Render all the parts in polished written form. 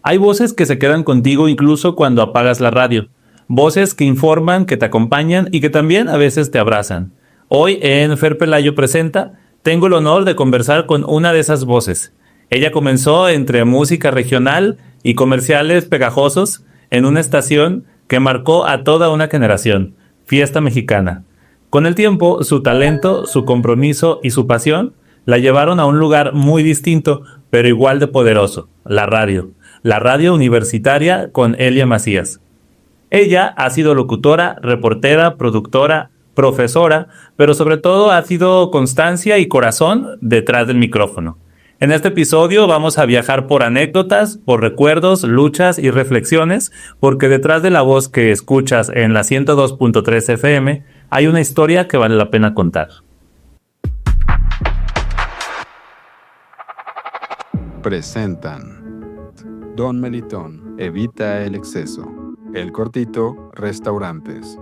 Hay voces que se quedan contigo incluso cuando apagas la radio. Voces que informan, que te acompañan y que también a veces te abrazan. Hoy en Fer Pelayo Presenta, tengo el honor de conversar con una de esas voces. Ella comenzó entre música regional y comerciales pegajosos en una estación que marcó a toda una generación, Fiesta Mexicana. Con el tiempo, su talento, su compromiso y su pasión la llevaron a un lugar muy distinto, pero igual de poderoso, la radio universitaria con Elia Macías. Ella ha sido locutora, reportera, productora, profesora, pero sobre todo ha sido constancia y corazón detrás del micrófono. En este episodio vamos a viajar por anécdotas, por recuerdos, luchas y reflexiones, porque detrás de la voz que escuchas en la 102.3 FM hay una historia que vale la pena contar. Presentan Don Melitón, evita el exceso. El Cortito, restaurantes.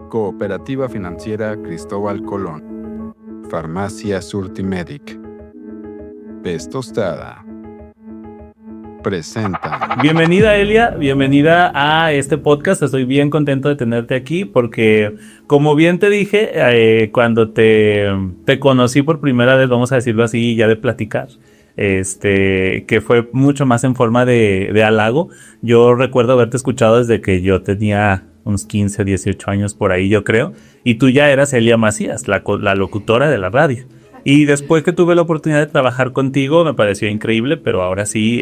Cooperativa Financiera Cristóbal Colón. Farmacia Surtimedic. Pez Tostada. Presentan. Bienvenida, Elia, bienvenida a este podcast. Estoy bien contento de tenerte aquí porque, como bien te dije, cuando te conocí por primera vez, vamos a decirlo así, ya de platicar, que fue mucho más en forma de halago. Yo recuerdo haberte escuchado desde que yo tenía unos 15, 18 años por ahí, yo creo, y tú ya eras Elia Macías, la locutora de la radio. Y después que tuve la oportunidad de trabajar contigo, me pareció increíble, pero ahora sí,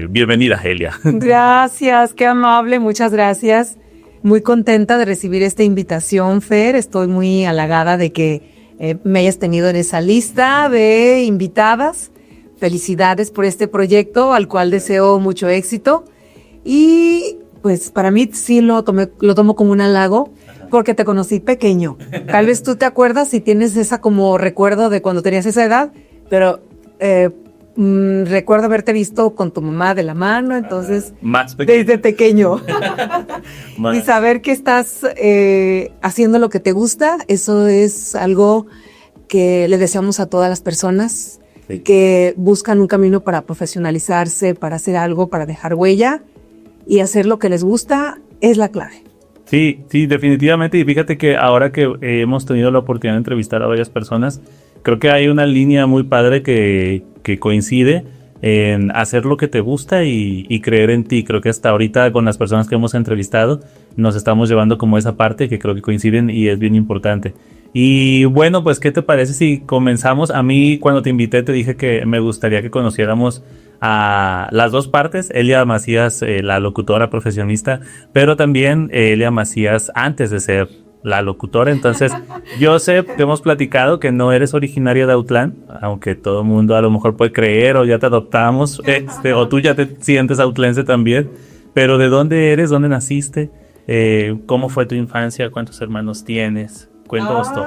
bienvenida, Elia. Gracias, qué amable, muchas gracias. Muy contenta de recibir esta invitación, Fer. Estoy muy halagada de que me hayas tenido en esa lista de invitadas. Felicidades por este proyecto, al cual deseo mucho éxito. Y pues para mí sí lo tomo como un halago, porque te conocí pequeño. Tal vez tú te acuerdas si tienes esa como recuerdo de cuando tenías esa edad, pero recuerdo haberte visto con tu mamá de la mano, entonces más pequeño. Desde pequeño. Y saber que estás haciendo lo que te gusta, eso es algo que le deseamos a todas las personas que buscan un camino para profesionalizarse, para hacer algo, para dejar huella y hacer lo que les gusta, es la clave. Sí, definitivamente. Y fíjate que ahora que hemos tenido la oportunidad de entrevistar a varias personas, creo que hay una línea muy padre que coincide en hacer lo que te gusta y creer en ti. Creo que hasta ahorita con las personas que hemos entrevistado nos estamos llevando como esa parte que creo que coinciden y es bien importante. Y bueno, pues ¿qué te parece si comenzamos? A mí cuando te invité te dije que me gustaría que conociéramos a las dos partes, Elia Macías, la locutora profesionista, pero también Elia Macías antes de ser la locutora. Entonces, yo sé que hemos platicado que no eres originaria de Autlán, aunque todo el mundo a lo mejor puede creer o ya te adoptamos, o tú ya te sientes autlense también, pero ¿de dónde eres? ¿Dónde naciste? ¿Cómo fue tu infancia? ¿Cuántos hermanos tienes? Cuéntanos todos.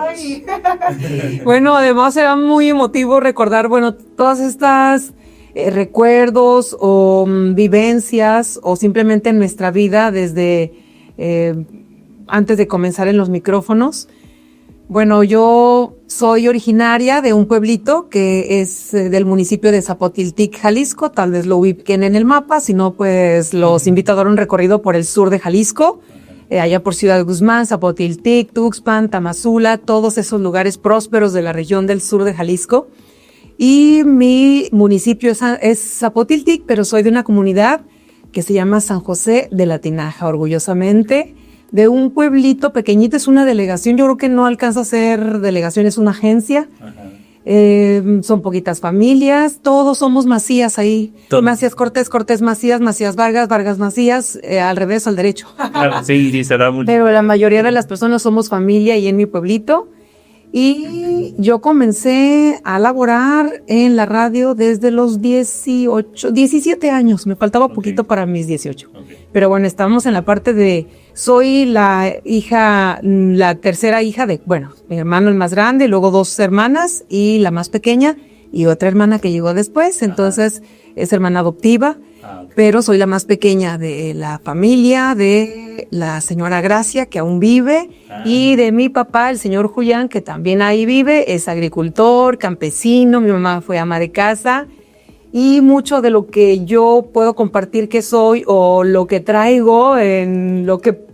Bueno, además era muy emotivo recordar, todas estas recuerdos o vivencias o simplemente en nuestra vida desde antes de comenzar en los micrófonos. Bueno, yo soy originaria de un pueblito que es del municipio de Zapotiltic, Jalisco. Tal vez lo ubiquen en el mapa, si no, pues los invito a dar un recorrido por el sur de Jalisco, allá por Ciudad Guzmán, Zapotiltic, Tuxpan, Tamazula, todos esos lugares prósperos de la región del sur de Jalisco. Y mi municipio es Zapotiltic, pero soy de una comunidad que se llama San José de la Tinaja, orgullosamente, de un pueblito pequeñito. Es una delegación, yo creo que no alcanza a ser delegación, es una agencia. Son poquitas familias, todos somos Macías ahí. Macías Cortés, Cortés Macías, Macías Vargas, Vargas Macías, al revés, al derecho. Claro, sí, se da mucho. Pero la mayoría de las personas somos familia y en mi pueblito. Y yo comencé a laborar en la radio desde los 17 años. Me faltaba poquito para mis 18. Pero bueno, estamos en la parte de... Soy la tercera hija de... mi hermano el más grande, luego dos hermanas y la más pequeña y otra hermana que llegó después. Entonces es hermana adoptiva. Pero soy la más pequeña de la familia, de la señora Gracia, que aún vive, y de mi papá, el señor Julián, que también ahí vive, es agricultor, campesino, mi mamá fue ama de casa, y mucho de lo que yo puedo compartir que soy o lo que traigo en lo que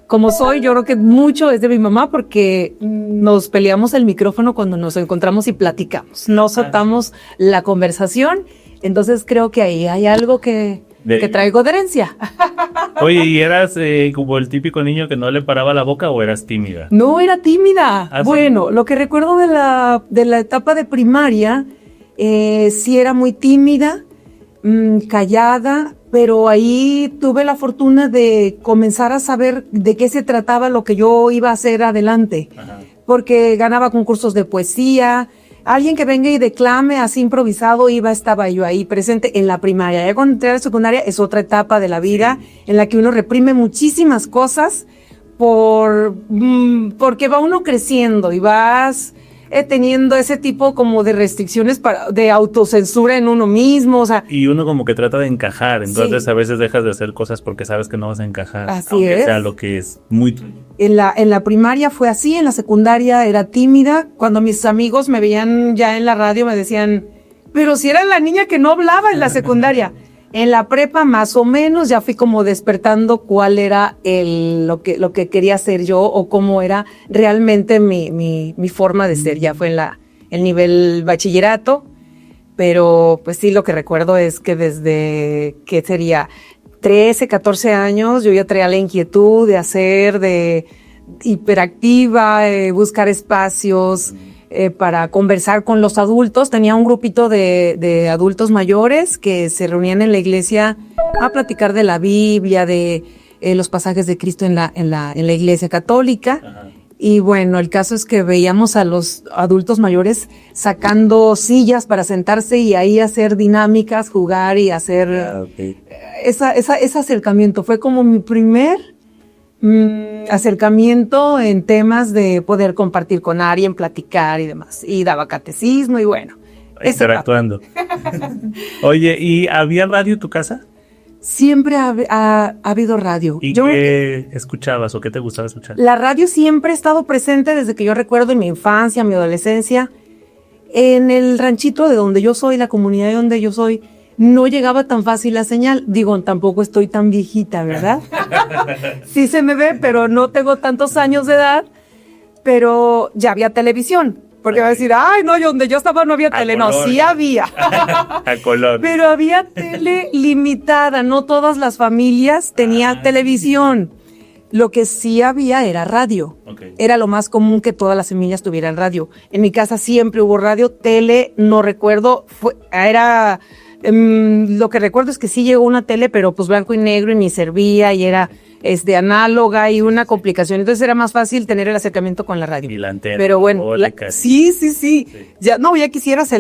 como soy, yo creo que mucho es de mi mamá porque nos peleamos el micrófono cuando nos encontramos y platicamos, no soltamos la conversación, entonces creo que ahí hay algo que traigo de herencia. Oye, ¿y eras como el típico niño que no le paraba la boca o eras tímida? No, era tímida. ¿Ah, sí? Bueno, lo que recuerdo de la etapa de primaria, sí era muy tímida, callada, pero ahí tuve la fortuna de comenzar a saber de qué se trataba lo que yo iba a hacer adelante. Ajá. Porque ganaba concursos de poesía, alguien que venga y declame así improvisado, estaba yo ahí presente en la primaria. Ya cuando entré a la secundaria es otra etapa de la vida en la que uno reprime muchísimas cosas porque va uno creciendo y vas teniendo ese tipo como de restricciones de autocensura en uno mismo, o sea. Y uno como que trata de encajar, entonces a veces dejas de hacer cosas porque sabes que no vas a encajar. Así es. Sea lo que es muy... En la primaria fue así, en la secundaria era tímida. Cuando mis amigos me veían ya en la radio me decían, pero si era la niña que no hablaba en la secundaria. En la prepa más o menos ya fui como despertando cuál era lo que quería hacer yo o cómo era realmente mi forma de ser. Ya fue en el nivel bachillerato, pero pues sí, lo que recuerdo es que desde, ¿qué sería? 13, 14 años, yo ya traía la inquietud de hacer, de hiperactiva, buscar espacios para conversar con los adultos. Tenía un grupito de adultos mayores que se reunían en la iglesia a platicar de la Biblia, de los pasajes de Cristo en la iglesia católica. Ajá. Y bueno, el caso es que veíamos a los adultos mayores sacando sillas para sentarse y ahí hacer dinámicas, jugar y hacer ese acercamiento. Fue como mi primer acercamiento en temas de poder compartir con alguien, platicar y demás. Y daba catecismo y bueno. Interactuando. Oye, ¿y había radio en tu casa? Siempre ha habido radio. ¿Y qué escuchabas o qué te gustaba escuchar? La radio siempre ha estado presente desde que yo recuerdo en mi infancia, mi adolescencia. En el ranchito de donde yo soy, la comunidad de donde yo soy, no llegaba tan fácil la señal. Digo, tampoco estoy tan viejita, ¿verdad? Sí se me ve, pero no tengo tantos años de edad. Pero ya había televisión. Porque va a decir, ay, no, donde yo estaba no había tele. No, sí había. A color. Pero había tele limitada. No todas las familias tenían televisión. Lo que sí había era radio. Okay. Era lo más común que todas las familias tuvieran radio. En mi casa siempre hubo radio, tele, no recuerdo. Lo que recuerdo es que sí llegó una tele, pero pues blanco y negro y ni servía y era análoga y una complicación. Entonces era más fácil tener el acercamiento con la radio. Y la antena. Pero bueno, sí. Ya quisieras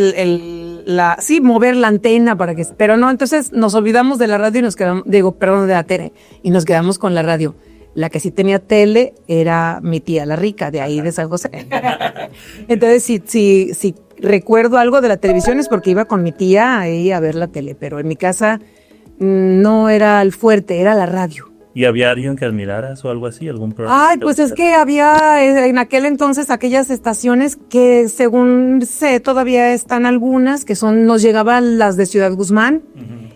mover la antena para que, pero no, entonces nos olvidamos de la radio y nos quedamos, de la tele, y nos quedamos con la radio. La que sí tenía tele era mi tía, la rica, de ahí de San José. Entonces, si recuerdo algo de la televisión es porque iba con mi tía ahí a ver la tele, pero en mi casa no era el fuerte, era la radio. ¿Y había alguien que admiraras o algo así? ¿Algún programa? Ay, pues es que había en aquel entonces aquellas estaciones que según sé todavía están algunas, que nos llegaban las de Ciudad Guzmán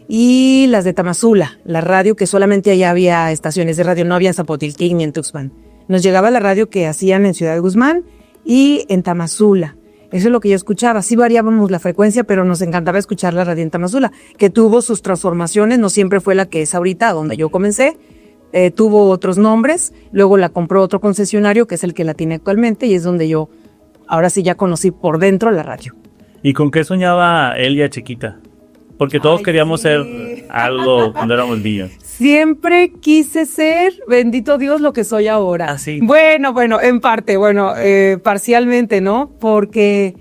y las de Tamazula, la radio que solamente allá había estaciones de radio, no había en Zapotiltic ni en Tuxpan. Nos llegaba la radio que hacían en Ciudad Guzmán y en Tamazula. Eso es lo que yo escuchaba. Sí variábamos la frecuencia, pero nos encantaba escuchar la radio en Tamazula, que tuvo sus transformaciones, no siempre fue la que es ahorita, donde yo comencé. Tuvo otros nombres, luego la compró otro concesionario que es el que la tiene actualmente y es donde yo ahora sí ya conocí por dentro la radio. ¿Y con qué soñaba Elia chiquita? Porque todos queríamos ser algo cuando éramos niños. Siempre quise ser, bendito Dios, lo que soy ahora. ¿Ah, sí? Bueno, en parte, parcialmente, ¿no? Porque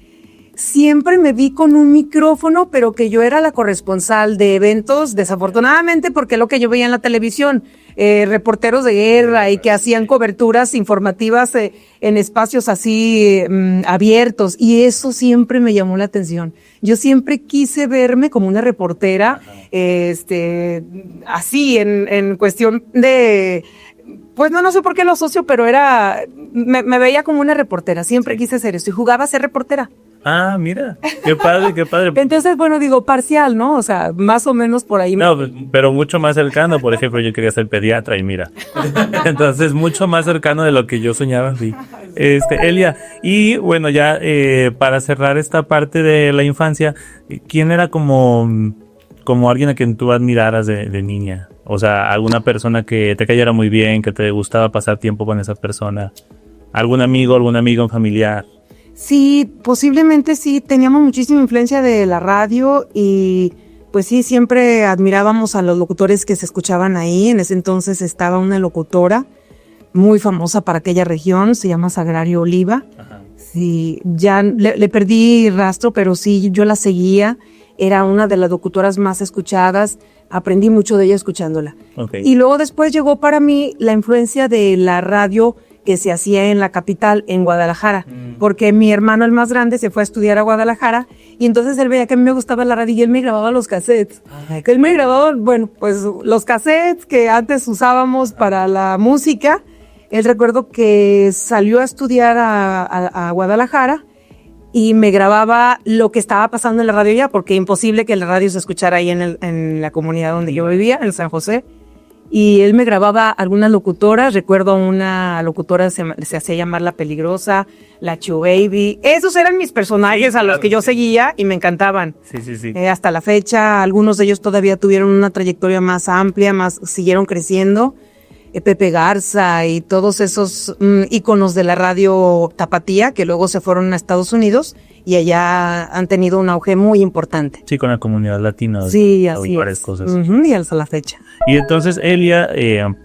siempre me vi con un micrófono, pero que yo era la corresponsal de eventos, desafortunadamente, porque lo que yo veía en la televisión, reporteros de guerra y que hacían coberturas informativas en espacios así abiertos, y eso siempre me llamó la atención. Yo siempre quise verme como una reportera, así en cuestión de, pues no sé por qué lo asocio, pero me veía como una reportera, siempre quise ser eso y jugaba a ser reportera. Ah, mira, qué padre, qué padre. Entonces, bueno, digo, parcial, ¿no? O sea, más o menos por ahí. No, pero mucho más cercano. Por ejemplo, yo quería ser pediatra y mira. Entonces, mucho más cercano de lo que yo soñaba, sí. Elia, y bueno, ya para cerrar esta parte de la infancia, ¿quién era como alguien a quien tú admiraras de niña? O sea, alguna persona que te cayera muy bien, que te gustaba pasar tiempo con esa persona. ¿Algún amigo, un familiar? Sí, posiblemente sí, teníamos muchísima influencia de la radio y pues sí, siempre admirábamos a los locutores que se escuchaban ahí. En ese entonces estaba una locutora muy famosa para aquella región, se llama Sagrario Oliva. Ajá. Sí, ya le perdí rastro, pero sí, yo la seguía. Era una de las locutoras más escuchadas, aprendí mucho de ella escuchándola. Okay. Y luego después llegó para mí la influencia de la radio que se hacía en la capital, en Guadalajara, porque mi hermano, el más grande, se fue a estudiar a Guadalajara y entonces él veía que a mí me gustaba la radio y él me grababa los cassettes. Que él me grababa, bueno, pues los cassettes que antes usábamos para la música. Él recuerdo que salió a estudiar a Guadalajara y me grababa lo que estaba pasando en la radio ya, porque imposible que la radio se escuchara ahí en la comunidad donde yo vivía, en San José. Y él me grababa algunas locutoras, recuerdo una locutora se hacía llamar La Peligrosa, La Chu Baby. Esos eran mis personajes a los que yo seguía y me encantaban. Sí. Hasta la fecha, algunos de ellos todavía tuvieron una trayectoria más amplia, siguieron creciendo. Pepe Garza y todos esos íconos de la radio tapatía que luego se fueron a Estados Unidos y allá han tenido un auge muy importante. Sí, con la comunidad latina. Sí, así varias es. cosas. Y hasta la fecha. Y entonces, Elia,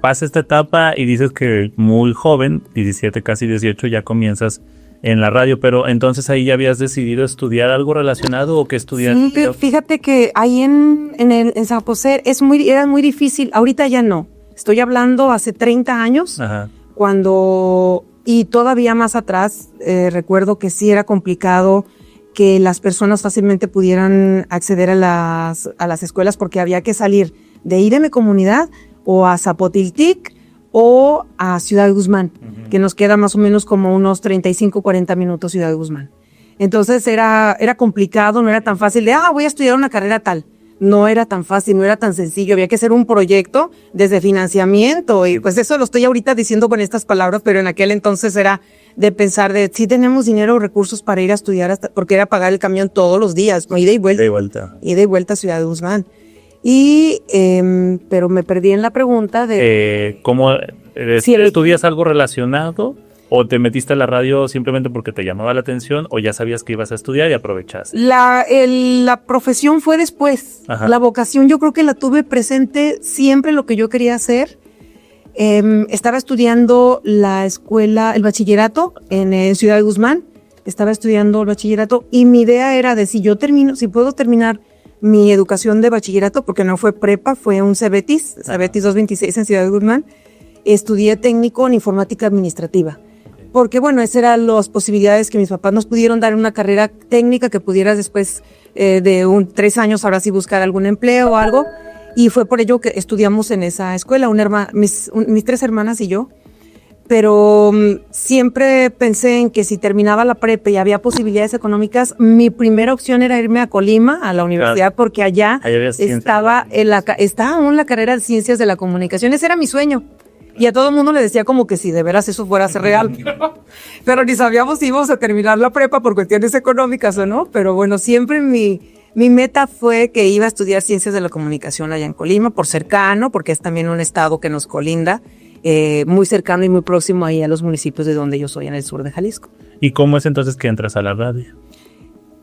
pasa esta etapa y dices que muy joven, 17, casi 18, ya comienzas en la radio, pero entonces ahí ya habías decidido estudiar algo relacionado o qué estudiar. Sí, pero fíjate que ahí en San José era muy difícil, ahorita ya no. Estoy hablando hace 30 años, Ajá. y todavía más atrás, recuerdo que sí era complicado que las personas fácilmente pudieran acceder a las escuelas porque había que salir de ahí de mi comunidad o a Zapotiltic o a Ciudad Guzmán, que nos queda más o menos como unos 35, 40 minutos Ciudad Guzmán. Entonces era complicado, no era tan fácil de, voy a estudiar una carrera tal. No era tan fácil, no era tan sencillo, había que hacer un proyecto desde financiamiento y pues eso lo estoy ahorita diciendo con estas palabras, pero en aquel entonces era de pensar de si tenemos dinero o recursos para ir a estudiar porque era pagar el camión todos los días, ida y vuelta. Ida y vuelta a Ciudad de Guzmán. Pero me perdí en la pregunta de... ¿Cómo si estudias algo relacionado? ¿O te metiste a la radio simplemente porque te llamaba la atención o ya sabías que ibas a estudiar y aprovechaste? La profesión fue después. Ajá. La vocación yo creo que la tuve presente siempre lo que yo quería hacer. Estaba estudiando el bachillerato en Ciudad de Guzmán. Estaba estudiando el bachillerato y mi idea era de si puedo terminar mi educación de bachillerato, porque no fue prepa, fue un Cebetis 226 en Ciudad de Guzmán. Estudié técnico en informática administrativa. Porque bueno, esas eran las posibilidades que mis papás nos pudieron dar, una carrera técnica que pudieras después de 3 años ahora sí buscar algún empleo o algo. Y fue por ello que estudiamos en esa escuela, mis 3 hermanas y yo. Pero siempre pensé en que si terminaba la prepa y había posibilidades económicas, mi primera opción era irme a Colima, a la universidad, porque allá estaba aún la carrera de Ciencias de la Comunicación. Ese era mi sueño. Y a todo el mundo le decía como que si de veras eso fuera a ser real. Pero ni sabíamos si íbamos a terminar la prepa por cuestiones económicas o no. Pero bueno, siempre mi meta fue que iba a estudiar Ciencias de la Comunicación allá en Colima, por cercano, porque es también un estado que nos colinda, muy cercano y muy próximo ahí a los municipios de donde yo soy, en el sur de Jalisco. ¿Y cómo es entonces que entras a la radio?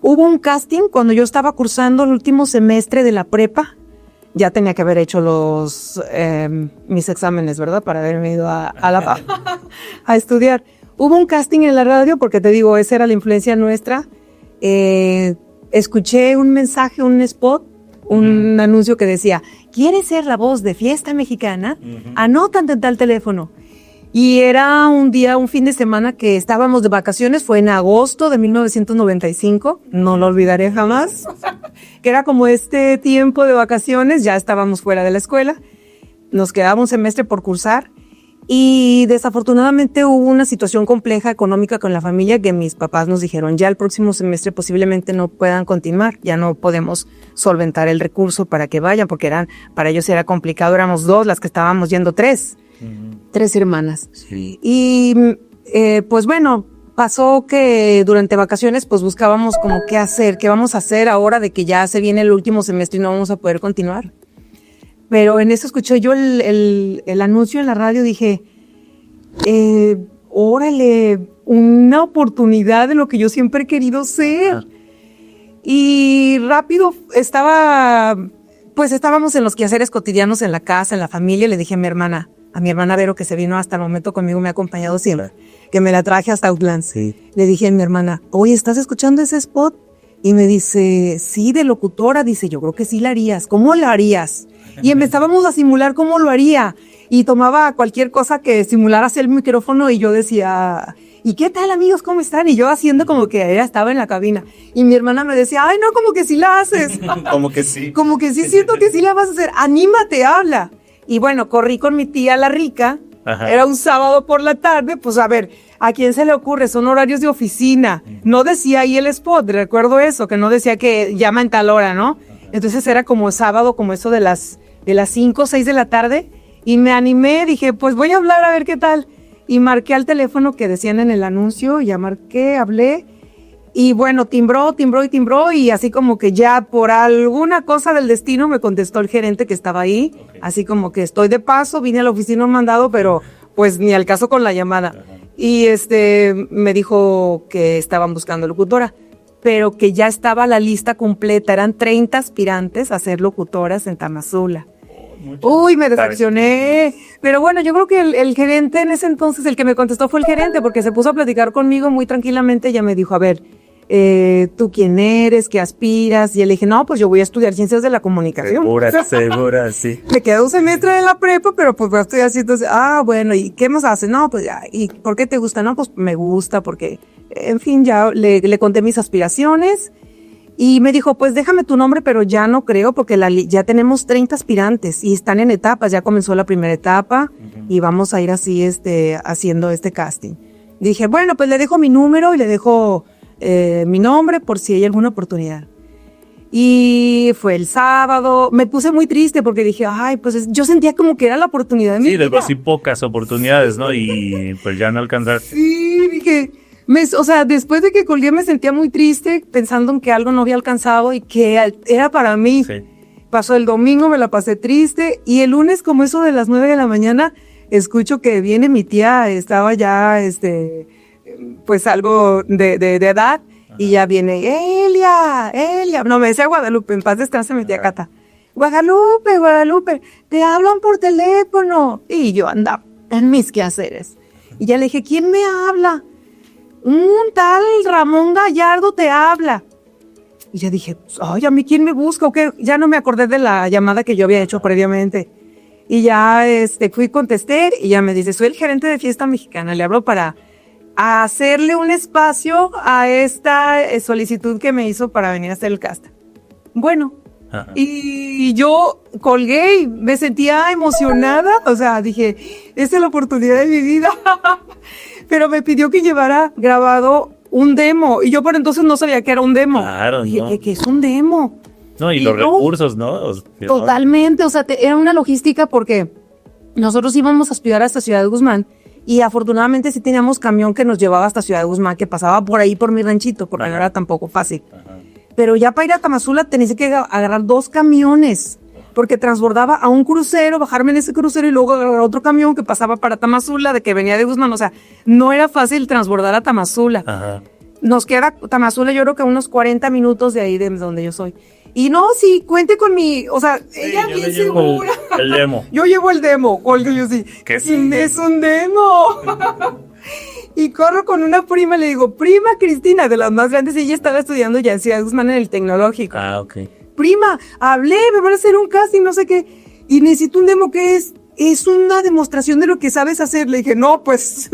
Hubo un casting cuando yo estaba cursando el último semestre de la prepa. Ya tenía que haber hecho mis exámenes, ¿verdad? Para haberme ido a estudiar. Hubo un casting en la radio, porque te digo, esa era la influencia nuestra. Escuché un mensaje, un spot, un anuncio que decía, ¿quieres ser la voz de Fiesta Mexicana? Anótate en tal teléfono. Y era un fin de semana que estábamos de vacaciones, fue en agosto de 1995, no lo olvidaré jamás, que era como este tiempo de vacaciones, ya estábamos fuera de la esquela, nos quedaba un semestre por cursar Y desafortunadamente hubo una situación compleja económica con la familia que mis papás nos dijeron, ya el próximo semestre posiblemente no puedan continuar, ya no podemos solventar el recurso para que vayan, porque para ellos era complicado, éramos 2 las que estábamos yendo, 3 hermanas. Sí. Y pues bueno, pasó que durante vacaciones pues buscábamos como qué hacer, qué vamos a hacer ahora de que ya se viene el último semestre y no vamos a poder continuar. Pero en eso escuché yo el anuncio en la radio, dije, órale, una oportunidad de lo que yo siempre he querido ser. Y rápido estábamos en los quehaceres cotidianos en la casa, en la familia, le dije a mi hermana Vero, que se vino hasta el momento conmigo, me ha acompañado siempre, que me la traje hasta Outlands. Sí. Le dije a mi hermana, oye, ¿estás escuchando ese spot? Y me dice, sí, de locutora. Dice, yo creo que sí la harías. ¿Cómo la harías? Y empezábamos a simular cómo lo haría. Y tomaba cualquier cosa que simulara hacer el micrófono y yo decía, ¿y qué tal, amigos? ¿Cómo están? Y yo haciendo como que ella estaba en la cabina. Y mi hermana me decía, ay, no, como que sí la haces. Como que sí. Como que sí siento que sí la vas a hacer. Anímate, habla. Y bueno, corrí con mi tía la rica. Ajá. Era un sábado por la tarde. Pues a ver, ¿a quién se le ocurre? Son horarios de oficina. No decía ahí el spot, recuerdo eso, que no decía que llama en tal hora, ¿no? Entonces era como sábado, como eso de las 5 o 6 de la tarde. Y me animé, dije, pues voy a hablar a ver qué tal. Y marqué al teléfono que decían en el anuncio, ya marqué, hablé. Y bueno, timbró, y así como que ya por alguna cosa del destino me contestó el gerente que estaba ahí. Okay. Así como que estoy de paso, vine a la oficina un mandado, pero pues ni al caso con la llamada. Ajá. Y me dijo que estaban buscando locutora, pero que ya estaba la lista completa, eran 30 aspirantes a ser locutoras en Tamazula. Uy, me decepcioné. Pero bueno, yo creo que el gerente en ese entonces, el que me contestó fue el gerente, porque se puso a platicar conmigo muy tranquilamente. Ya me dijo, a ver, ¿tú quién eres? ¿Qué aspiras? Y le dije, no, pues yo voy a estudiar Ciencias de la Comunicación. Segura, sí. Me quedé un semestre en la prepa, pero pues voy a estudiar así. Entonces, bueno, ¿y qué más haces? No, pues ya, ¿y por qué te gusta? No, pues me gusta porque, en fin, ya le conté mis aspiraciones. Y me dijo, pues déjame tu nombre, pero ya no creo porque ya tenemos 30 aspirantes y están en etapas. Ya comenzó la primera etapa y vamos a ir así haciendo este casting. Dije, bueno, pues le dejo mi número y le dejo mi nombre por si hay alguna oportunidad. Y fue el sábado. Me puse muy triste porque dije, ay, pues yo sentía como que era la oportunidad de mi vida. Sí, de por sí pocas oportunidades, ¿no? Y pues ya no alcanzar. Sí, dije... después de que colgué me sentía muy triste pensando en que algo no había alcanzado y que era para mí. Sí. Pasó el domingo, me la pasé triste y el lunes, como eso de las 9 de la mañana, escucho que viene mi tía, estaba ya, pues algo de edad. Ajá. Y ya viene, Elia, no, me decía Guadalupe, en paz descanse mi tía Cata. Guadalupe, te hablan por teléfono. Y yo andaba en mis quehaceres. Y ya le dije, ¿quién me habla? Un tal Ramón Gallardo te habla. Y ya dije, ay, ¿a mí quién me busca? ¿O qué? Ya no me acordé de la llamada que yo había hecho previamente. Y ya contesté y ya me dice, soy el gerente de Fiesta Mexicana. Le hablo para hacerle un espacio a esta solicitud que me hizo para venir a hacer el cast. Bueno, ajá. Y yo colgué y me sentía emocionada. O sea, dije, esta es la oportunidad de mi vida. Pero me pidió que llevara grabado un demo. Y yo por entonces no sabía que era un demo. Claro, dije, ¿no? ¿qué es un demo? No, y los recursos, ¿no? Totalmente, o sea, era una logística porque nosotros íbamos a estudiar hasta Ciudad de Guzmán y afortunadamente sí teníamos camión que nos llevaba hasta Ciudad de Guzmán, que pasaba por ahí por mi ranchito, porque no era tampoco fácil. Ajá. Pero ya para ir a Tamazula tenía que agarrar 2 camiones, porque transbordaba a un crucero, bajarme en ese crucero y luego agarrar otro camión que pasaba para Tamazula, de que venía de Guzmán. O sea, no era fácil transbordar a Tamazula. Ajá. Nos queda Tamazula, yo creo que a unos 40 minutos de ahí de donde yo soy. Y no, sí, cuente con mi, o sea, sí, ella bien segura. El demo. Yo llevo el demo, colgo yo sí. ¿Qué es un demo. Y corro con una prima, le digo, prima Cristina, de las más grandes, ella estaba estudiando ya en Ciudad Guzmán en el Tecnológico. Ah, ok. Prima, hablé, me van a hacer un casting, no sé qué, y necesito un demo que es una demostración de lo que sabes hacer. Le dije, no, pues,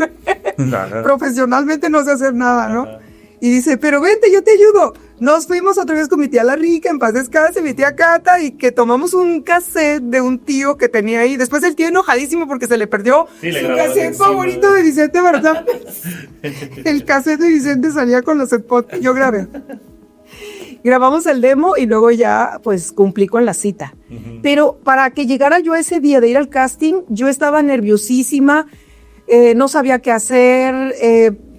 profesionalmente no sé hacer nada, ¿no? Ajá. Y dice, pero vente, yo te ayudo. nos fuimos otra vez con mi tía La Rica, en paz descanse, mi tía Cata, y que tomamos un cassette de un tío que tenía ahí. Después el tío enojadísimo porque se le perdió su cassette favorito de Vicente, ¿verdad? El cassette de Vicente salía con los spots. Yo grabé. Grabamos el demo y luego ya pues cumplí con la cita. Pero para que llegara yo ese día de ir al casting, yo estaba nerviosísima, no sabía qué hacer,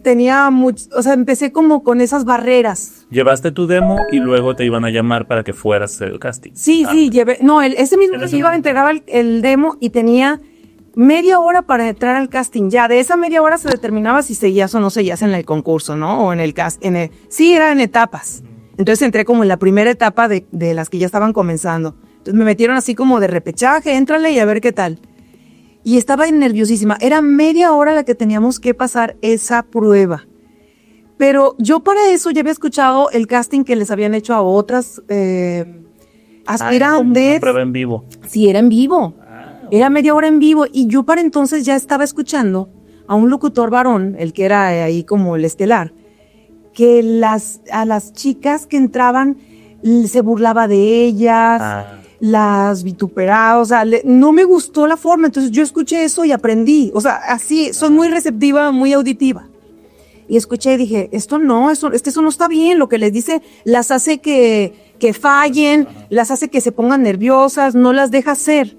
tenía mucho, o sea, empecé como con esas barreras. Llevaste tu demo y luego te iban a llamar para que fueras al casting. Sí, llevé, no, ese mismo día iba a entregar el demo y tenía media hora para entrar al casting. Ya de esa media hora se determinaba si seguías o no seguías en el concurso, ¿no? O en el casting. Sí, era en etapas. Entonces entré como en la primera etapa de las que ya estaban comenzando. Entonces me metieron así como de repechaje, éntrale y a ver qué tal. Y estaba nerviosísima. Era media hora la que teníamos que pasar esa prueba. Pero yo para eso ya había escuchado el casting que les habían hecho a otras aspirantes. Una prueba en vivo. Sí, era en vivo. Era media hora en vivo. Y yo para entonces ya estaba escuchando a un locutor varón, el que era ahí como el estelar, que a las chicas que entraban se burlaba de ellas, las vituperaba, o sea, no me gustó la forma, entonces yo escuché eso y aprendí, o sea, así, soy muy receptiva, muy auditiva. Y escuché y dije, esto no está bien, lo que les dice las hace que fallen, las hace que se pongan nerviosas, no las deja ser.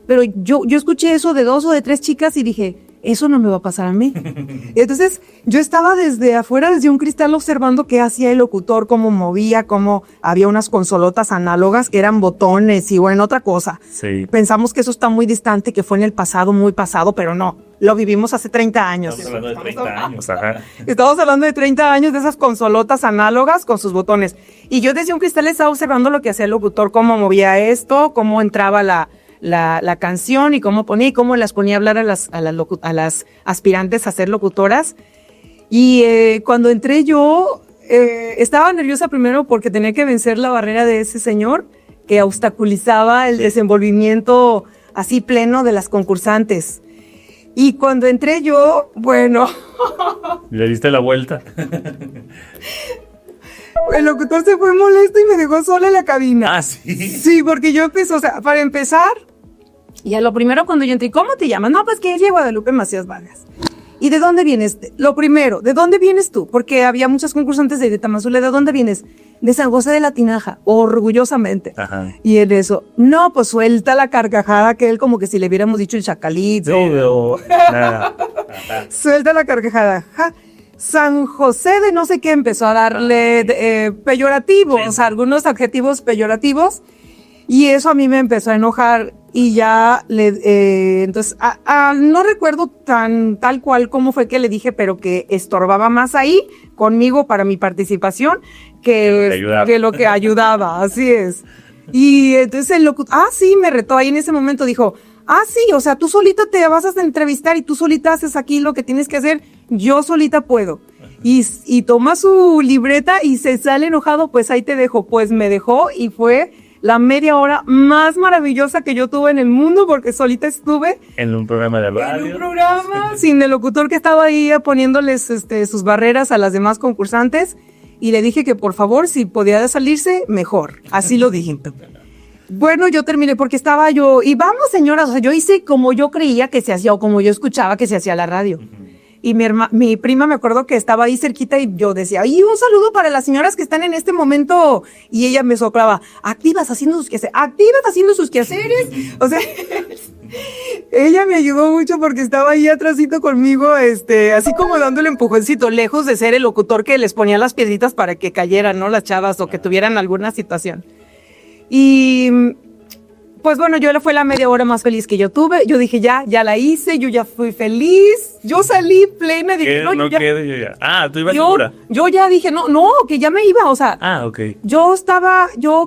Pero yo escuché eso de 2 o de 3 chicas y dije, eso no me va a pasar a mí. Y entonces yo estaba desde afuera, desde un cristal, observando qué hacía el locutor, cómo movía, cómo había unas consolotas análogas que eran botones y bueno, otra cosa. Sí. Pensamos que eso está muy distante, que fue en el pasado, muy pasado, pero no. Lo vivimos hace 30 años. Estamos hablando de 30 años, ajá. Estamos hablando de 30 años de esas consolotas análogas con sus botones. Y yo desde un cristal estaba observando lo que hacía el locutor, cómo movía esto, cómo entraba la canción y cómo ponía y cómo las ponía a hablar a las aspirantes a ser locutoras. Y cuando entré yo, estaba nerviosa primero porque tenía que vencer la barrera de ese señor que obstaculizaba el desenvolvimiento así pleno de las concursantes. Y cuando entré yo, bueno... ¿Le diste la vuelta? El locutor se fue molesto y me dejó sola en la cabina. Ah, sí. Sí, porque yo empecé, o sea, para empezar, y a lo primero cuando yo entré, ¿cómo te llamas? No, pues que es Guadalupe Macías Vargas. ¿Y de dónde vienes? Lo primero, ¿de dónde vienes tú? Porque había muchas concursantes de Tamazula. ¿De dónde vienes? De San José de la Tinaja, orgullosamente. Ajá. Y en eso, no, pues suelta la carcajada que él como que si le hubiéramos dicho el chacalito. Sí, o nada. Suelta la carcajada. Ja. San José de no sé qué empezó a darle peyorativos, algunos adjetivos peyorativos, y eso a mí me empezó a enojar y ya entonces no recuerdo tal cual cómo fue que le dije, pero que estorbaba más ahí conmigo para mi participación que lo que ayudaba, así es. Y entonces el locutor, sí, me retó ahí en ese momento, dijo, sí, o sea, tú solita te vas a entrevistar y tú solita haces aquí lo que tienes que hacer, yo solita puedo. Y toma su libreta y se sale enojado, pues ahí te dejo. Pues me dejó y fue la media hora más maravillosa que yo tuve en el mundo porque solita estuve en un programa de radio. En un programa sin el locutor que estaba ahí poniéndoles sus barreras a las demás concursantes y le dije que por favor si podía salirse, mejor. Así lo dije. Bueno, yo terminé porque estaba yo, y vamos señoras, o sea, yo hice como yo creía que se hacía o como yo escuchaba que se hacía la radio. Y mi prima me acuerdo que estaba ahí cerquita y yo decía, y un saludo para las señoras que están en este momento. Y ella me soplaba, activas haciendo sus quehaceres. O sea, ella me ayudó mucho porque estaba ahí atrásito conmigo, así como dándole empujoncito, lejos de ser el locutor que les ponía las piedritas para que cayeran, ¿no? Las chavas o que tuvieran alguna situación. Y pues bueno, yo fue la media hora más feliz que yo tuve. Yo dije, ya la hice, yo ya fui feliz. Yo salí plena. Dije, yo ya. ¿Tú ibas segura? Yo ya dije, no, que ya me iba, o sea. Ok. Yo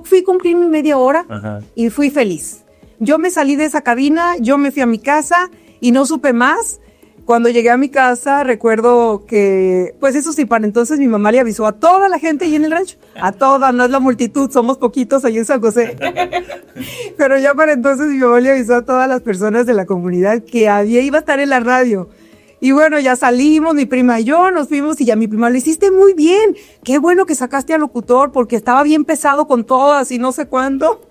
fui a cumplir mi media hora. Ajá. Y fui feliz. Yo me salí de esa cabina, yo me fui a mi casa y no supe más. Cuando llegué a mi casa, recuerdo que, pues eso sí, para entonces mi mamá le avisó a toda la gente ahí en el rancho. A toda, no es la multitud, somos poquitos ahí en San José. Pero ya para entonces mi mamá le avisó a todas las personas de la comunidad que iba a estar en la radio. Y bueno, ya salimos, mi prima y yo nos fuimos y ya mi prima, lo hiciste muy bien. Qué bueno que sacaste al locutor porque estaba bien pesado con todas y no sé cuánto.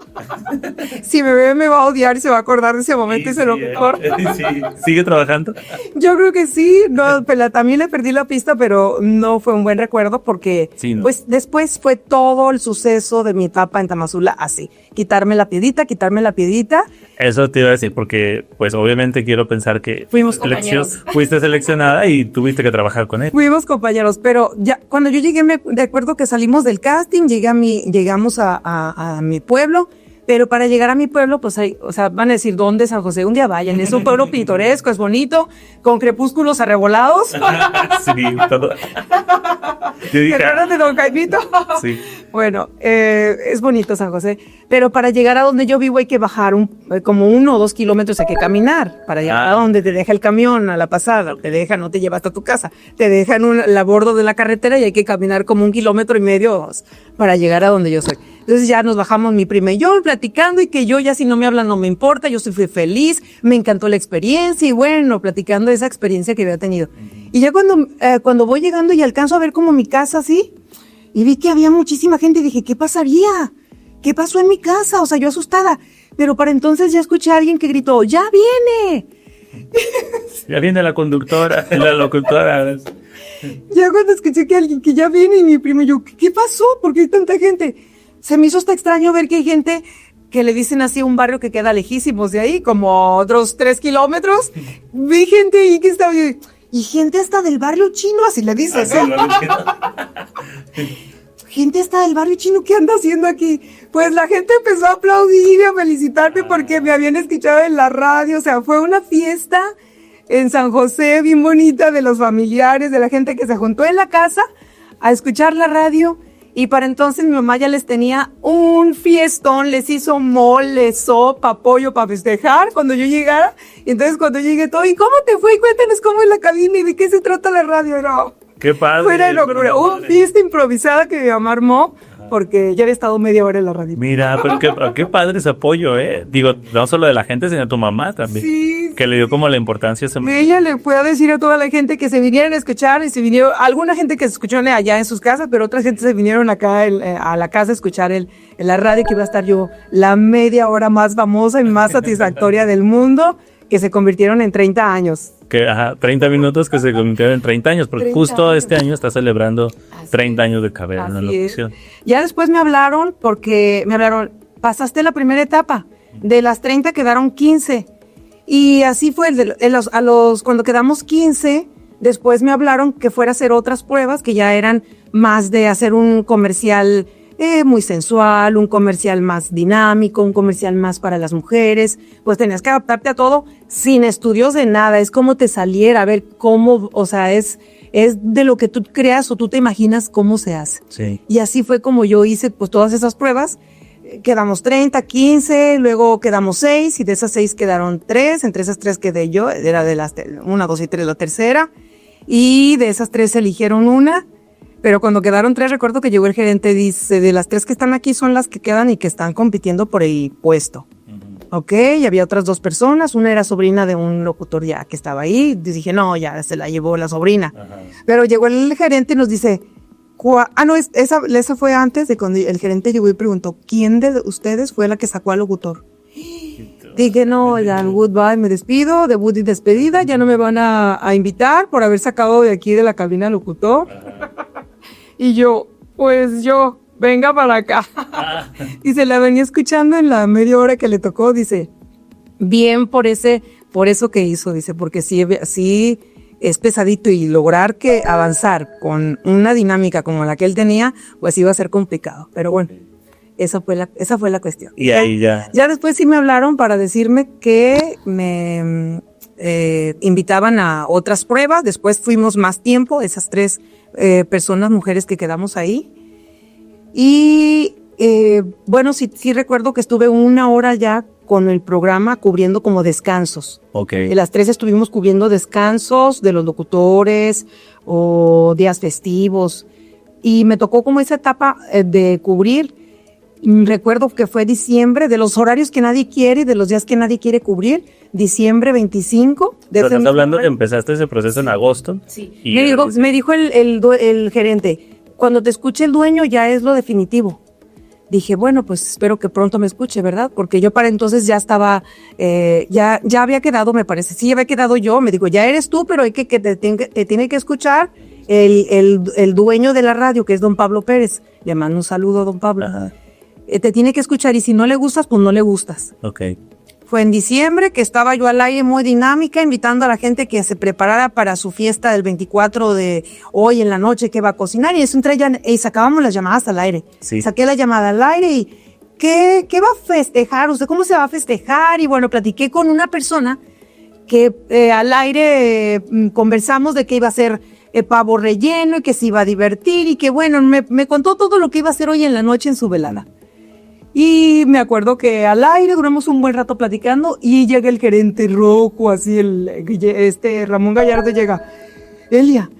Si me ve me va a odiar y se va a acordar de ese momento ese locutor. Sí. ¿Sigue trabajando? Yo creo que sí. No, también le perdí la pista, pero no fue un buen recuerdo porque Sí, ¿no? pues después fue todo el suceso de mi etapa en Tamazula así. Quitarme la piedita. Eso te iba a decir, porque pues obviamente quiero pensar que Fuimos compañeros. fuiste seleccionada y tuviste que trabajar con él. Fuimos compañeros, pero ya cuando yo llegué, me acuerdo que salimos del casting, llegamos a mi pueblo, pero para llegar a mi pueblo, pues hay, o sea, van a decir, ¿dónde San José? Un día vayan, es un pueblo pintoresco, es bonito, con crepúsculos arrebolados. Sí, todo. Yo dije, ¿Te de Don Jaimito? sí. Bueno, es bonito San José, pero para llegar a donde yo vivo hay que bajar como 1 o 2 kilómetros, hay que caminar para llegar a donde te deja el camión a la pasada, te deja, no te lleva hasta tu casa, te deja en a bordo de la carretera y hay que caminar como 1,5 kilómetros para llegar a donde yo soy. Entonces ya nos bajamos mi prima y yo platicando y que yo ya si no me hablan no me importa, yo fui feliz, me encantó la experiencia y bueno, platicando de esa experiencia que había tenido. Y ya cuando voy llegando y alcanzo a ver como mi casa así, y vi que había muchísima gente y dije, ¿qué pasaría? ¿Qué pasó en mi casa? O sea, yo asustada. Pero para entonces ya escuché a alguien que gritó, ¡ya viene! Ya viene la conductora, la locutora. Ya cuando escuché que alguien que ya viene y mi primo y yo, ¿qué pasó? ¿Por qué hay tanta gente? Se me hizo hasta extraño ver que hay gente que le dicen así a un barrio que queda lejísimos de ahí, como otros 3 kilómetros. Vi gente ahí que estaba, y gente hasta del barrio chino, así le dices, ¿eh? Gente hasta del barrio chino, ¿qué anda haciendo aquí? Pues la gente empezó a aplaudir y a felicitarme porque me habían escuchado en la radio, o sea, fue una fiesta en San José bien bonita de los familiares, de la gente que se juntó en la casa a escuchar la radio. Y para entonces mi mamá ya les tenía un fiestón, les hizo mole, sopa, pollo para festejar cuando yo llegara. Y entonces cuando llegué todo, ¿y cómo te fue? Cuéntanos cómo es la cabina y de qué se trata la radio. No, Qué padre. fuera de locura. Una fiesta improvisada que mi mamá armó porque ya había estado media hora en la radio. Mira, pero qué padre ese apoyo, ¿eh? Digo, no solo de la gente, sino de tu mamá también. Sí. Que le dio como la importancia a ese momento. Ella le puede decir a toda la gente que se vinieran a escuchar y se vinieron, alguna gente que se escuchó allá en sus casas, pero otra gente se vinieron acá a la casa a escuchar en la radio, que iba a estar yo la media hora más famosa y más satisfactoria del mundo, que se convirtieron en 30 años. 30 minutos que se convirtieron en 30 años, porque 30 justo años. este año está celebrando 30 años de carrera en la Así es. locución. Ya después me hablaron, pasaste la primera etapa, de las 30 quedaron 15. Y así fue, cuando quedamos 15, después me hablaron que fuera a hacer otras pruebas, que ya eran más de hacer un comercial muy sensual, un comercial más dinámico, un comercial más para las mujeres. Pues tenías que adaptarte a todo sin estudios de nada, es como te saliera, a ver cómo, o sea, es de lo que tú creas o tú te imaginas cómo se hace. Sí. Y así fue como yo hice pues todas esas pruebas. Quedamos 30, 15, luego quedamos 6 y de esas 6 quedaron 3. Entre esas 3 quedé yo, era de las 1, 2 y 3 la tercera. Y de esas 3 eligieron una. Pero cuando quedaron 3, recuerdo que llegó el gerente, dice, de las 3 que están aquí son las que quedan y que están compitiendo por el puesto. Ok, y había otras 2 personas, una era sobrina de un locutor ya que estaba ahí. Y dije, no, ya se la llevó la sobrina. Pero llegó el gerente y nos dice, esa fue antes de cuando el gerente llegó y preguntó, ¿quién de ustedes fue la que sacó al locutor? Dije, no, ya, goodbye, me despido, debut y despedida, ya no me van a invitar por haber sacado de aquí de la cabina al locutor. Y yo, venga para acá. Y se la venía escuchando en la media hora que le tocó, dice, bien por eso que hizo, dice, porque sí es pesadito y lograr que avanzar con una dinámica como la que él tenía, pues iba a ser complicado. Pero bueno, esa fue la cuestión. Y ahí ya. Ya después sí me hablaron para decirme que me invitaban a otras pruebas. Después fuimos más tiempo, esas 3 personas, mujeres que quedamos ahí. Y bueno, sí recuerdo que estuve 1 hora ya con el programa cubriendo como descansos. Okay. De las 3 estuvimos cubriendo descansos de los locutores o días festivos. Y me tocó como esa etapa de cubrir. Recuerdo que fue diciembre, de los horarios que nadie quiere y de los días que nadie quiere cubrir, diciembre 25 Pero estás hablando, empezaste ese proceso en agosto. Sí. Y Me dijo el gerente, cuando te escuche el dueño ya es lo definitivo. Dije, bueno, pues espero que pronto me escuche, ¿verdad? Porque yo para entonces ya estaba, ya había quedado, me parece. Sí, había quedado yo. Me dijo, ya eres tú, pero hay que te tiene que escuchar el dueño de la radio, que es don Pablo Pérez. Le mando un saludo a don Pablo. Ajá. Te tiene que escuchar y si no le gustas, pues no le gustas. Ok. Fue en diciembre que estaba yo al aire muy dinámica, invitando a la gente que se preparara para su fiesta del 24 de hoy en la noche que va a cocinar. Y eso y sacábamos las llamadas al aire. Sí. Saqué la llamada al aire y ¿qué va a festejar? ¿Usted cómo se va a festejar? Y bueno, platiqué con una persona que al aire conversamos de que iba a ser pavo relleno y que se iba a divertir y que bueno, me contó todo lo que iba a hacer hoy en la noche en su velada. Y me acuerdo que al aire duramos un buen rato platicando y llega el gerente rojo, así Ramón Gallardo llega. Elia,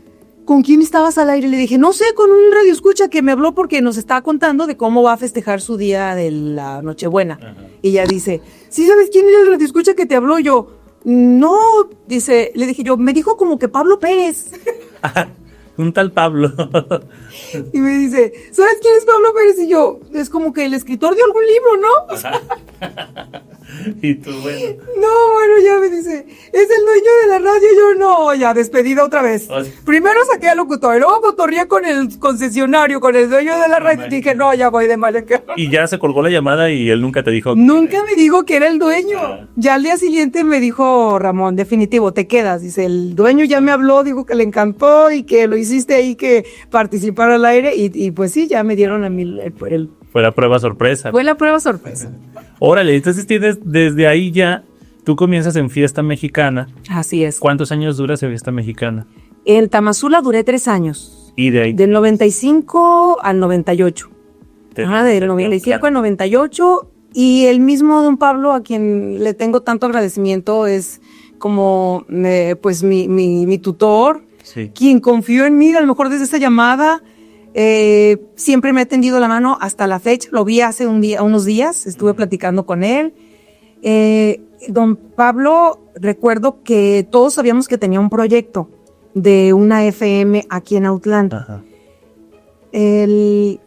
¿con quién estabas al aire? Le dije, no sé, con un radioescucha que me habló porque nos está contando de cómo va a festejar su día de la Nochebuena. Ajá. Y ella dice, ¿sí sabes quién era el radioescucha que te habló? Yo, no, dice, le dije yo, me dijo como que Pablo Pérez. Un tal Pablo. Y me dice, ¿sabes quién es Pablo Pérez? Y yo, es como que el escritor de algún libro, ¿no? Y tú, bueno. No, bueno, ya me dice, es el dueño de la radio. Yo, no, ya, despedida otra vez. O sea, primero saqué al locutor, y luego cotorreé con el concesionario, con el dueño de la radio. Y dije, no, ya voy de mal en peor. Y ya se colgó la llamada y él nunca te dijo. Nunca me dijo que era el dueño. Ya al día siguiente me dijo, Ramón, definitivo, te quedas. Dice, el dueño ya me habló, dijo que le encantó y que lo hiciste ahí, que participar al aire. Y pues sí, ya me dieron a mí Fue la prueba sorpresa. Fue la prueba sorpresa. Órale, entonces tienes, desde ahí ya, tú comienzas en Fiesta Mexicana. Así es. ¿Cuántos años duras en Fiesta Mexicana? En Tamazula duré 3 años. ¿Y de ahí? Del 95 al 98. Del 95 al 98. Y el mismo don Pablo, a quien le tengo tanto agradecimiento, es como pues mi tutor, sí, quien confió en mí, a lo mejor desde esa llamada. Siempre me ha tendido la mano hasta la fecha. Lo vi hace unos días, estuve platicando con él. Don Pablo, recuerdo que todos sabíamos que tenía un proyecto de una FM aquí en Autlán. Ajá. Él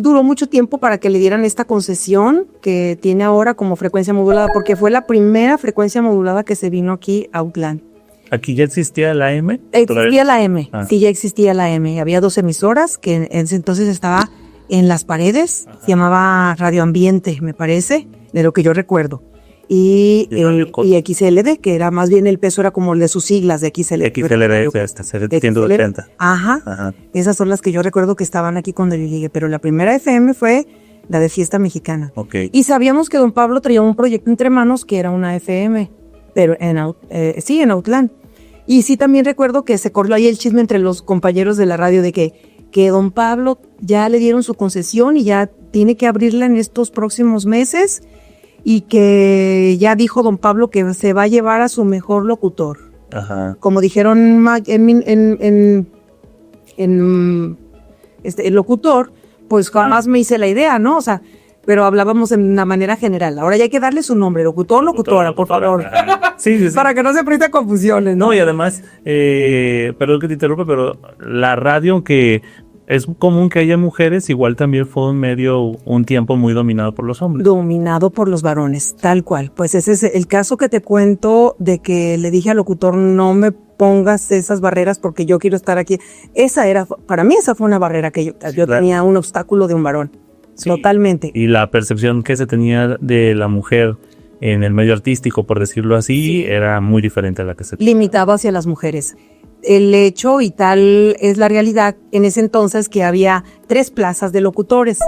duró mucho tiempo para que le dieran esta concesión que tiene ahora como frecuencia modulada, porque fue la primera frecuencia modulada que se vino aquí a Autlán. ¿Aquí ya existía la M? Existía la M, sí, ya existía la M. Había 2 emisoras que en ese entonces estaba en las paredes. Ajá. Se llamaba Radio Ambiente, me parece, de lo que yo recuerdo. Y XLD, que era más bien el peso, era como el de sus siglas de XLD. XLD, hasta 180. Ajá. Esas son las que yo recuerdo que estaban aquí cuando yo llegué, pero la primera FM fue la de Fiesta Mexicana. Okay. Y sabíamos que don Pablo traía un proyecto entre manos que era una FM, pero en Autlán. Y sí, también recuerdo que se corrió ahí el chisme entre los compañeros de la radio de que don Pablo ya le dieron su concesión y ya tiene que abrirla en estos próximos meses y que ya dijo don Pablo que se va a llevar a su mejor locutor. Ajá. Como dijeron el locutor, pues jamás me hice la idea, ¿no? O sea, pero hablábamos de una manera general. Ahora ya hay que darle su nombre, locutora, por favor. Sí. Para que no se preste confusiones, ¿no? No, y además, perdón que te interrumpa, pero la radio, aunque es común que haya mujeres, igual también fue un medio, un tiempo muy dominado por los hombres. Dominado por los varones, tal cual. Pues ese es el caso que te cuento de que le dije al locutor, no me pongas esas barreras porque yo quiero estar aquí. Para mí esa fue una barrera que yo tenía, un obstáculo de un varón. Sí, totalmente. Y la percepción que se tenía de la mujer en el medio artístico, por decirlo así, sí, era muy diferente a la que se tenía. Limitado hacia las mujeres. El hecho y tal es la realidad en ese entonces que había 3 plazas de locutores,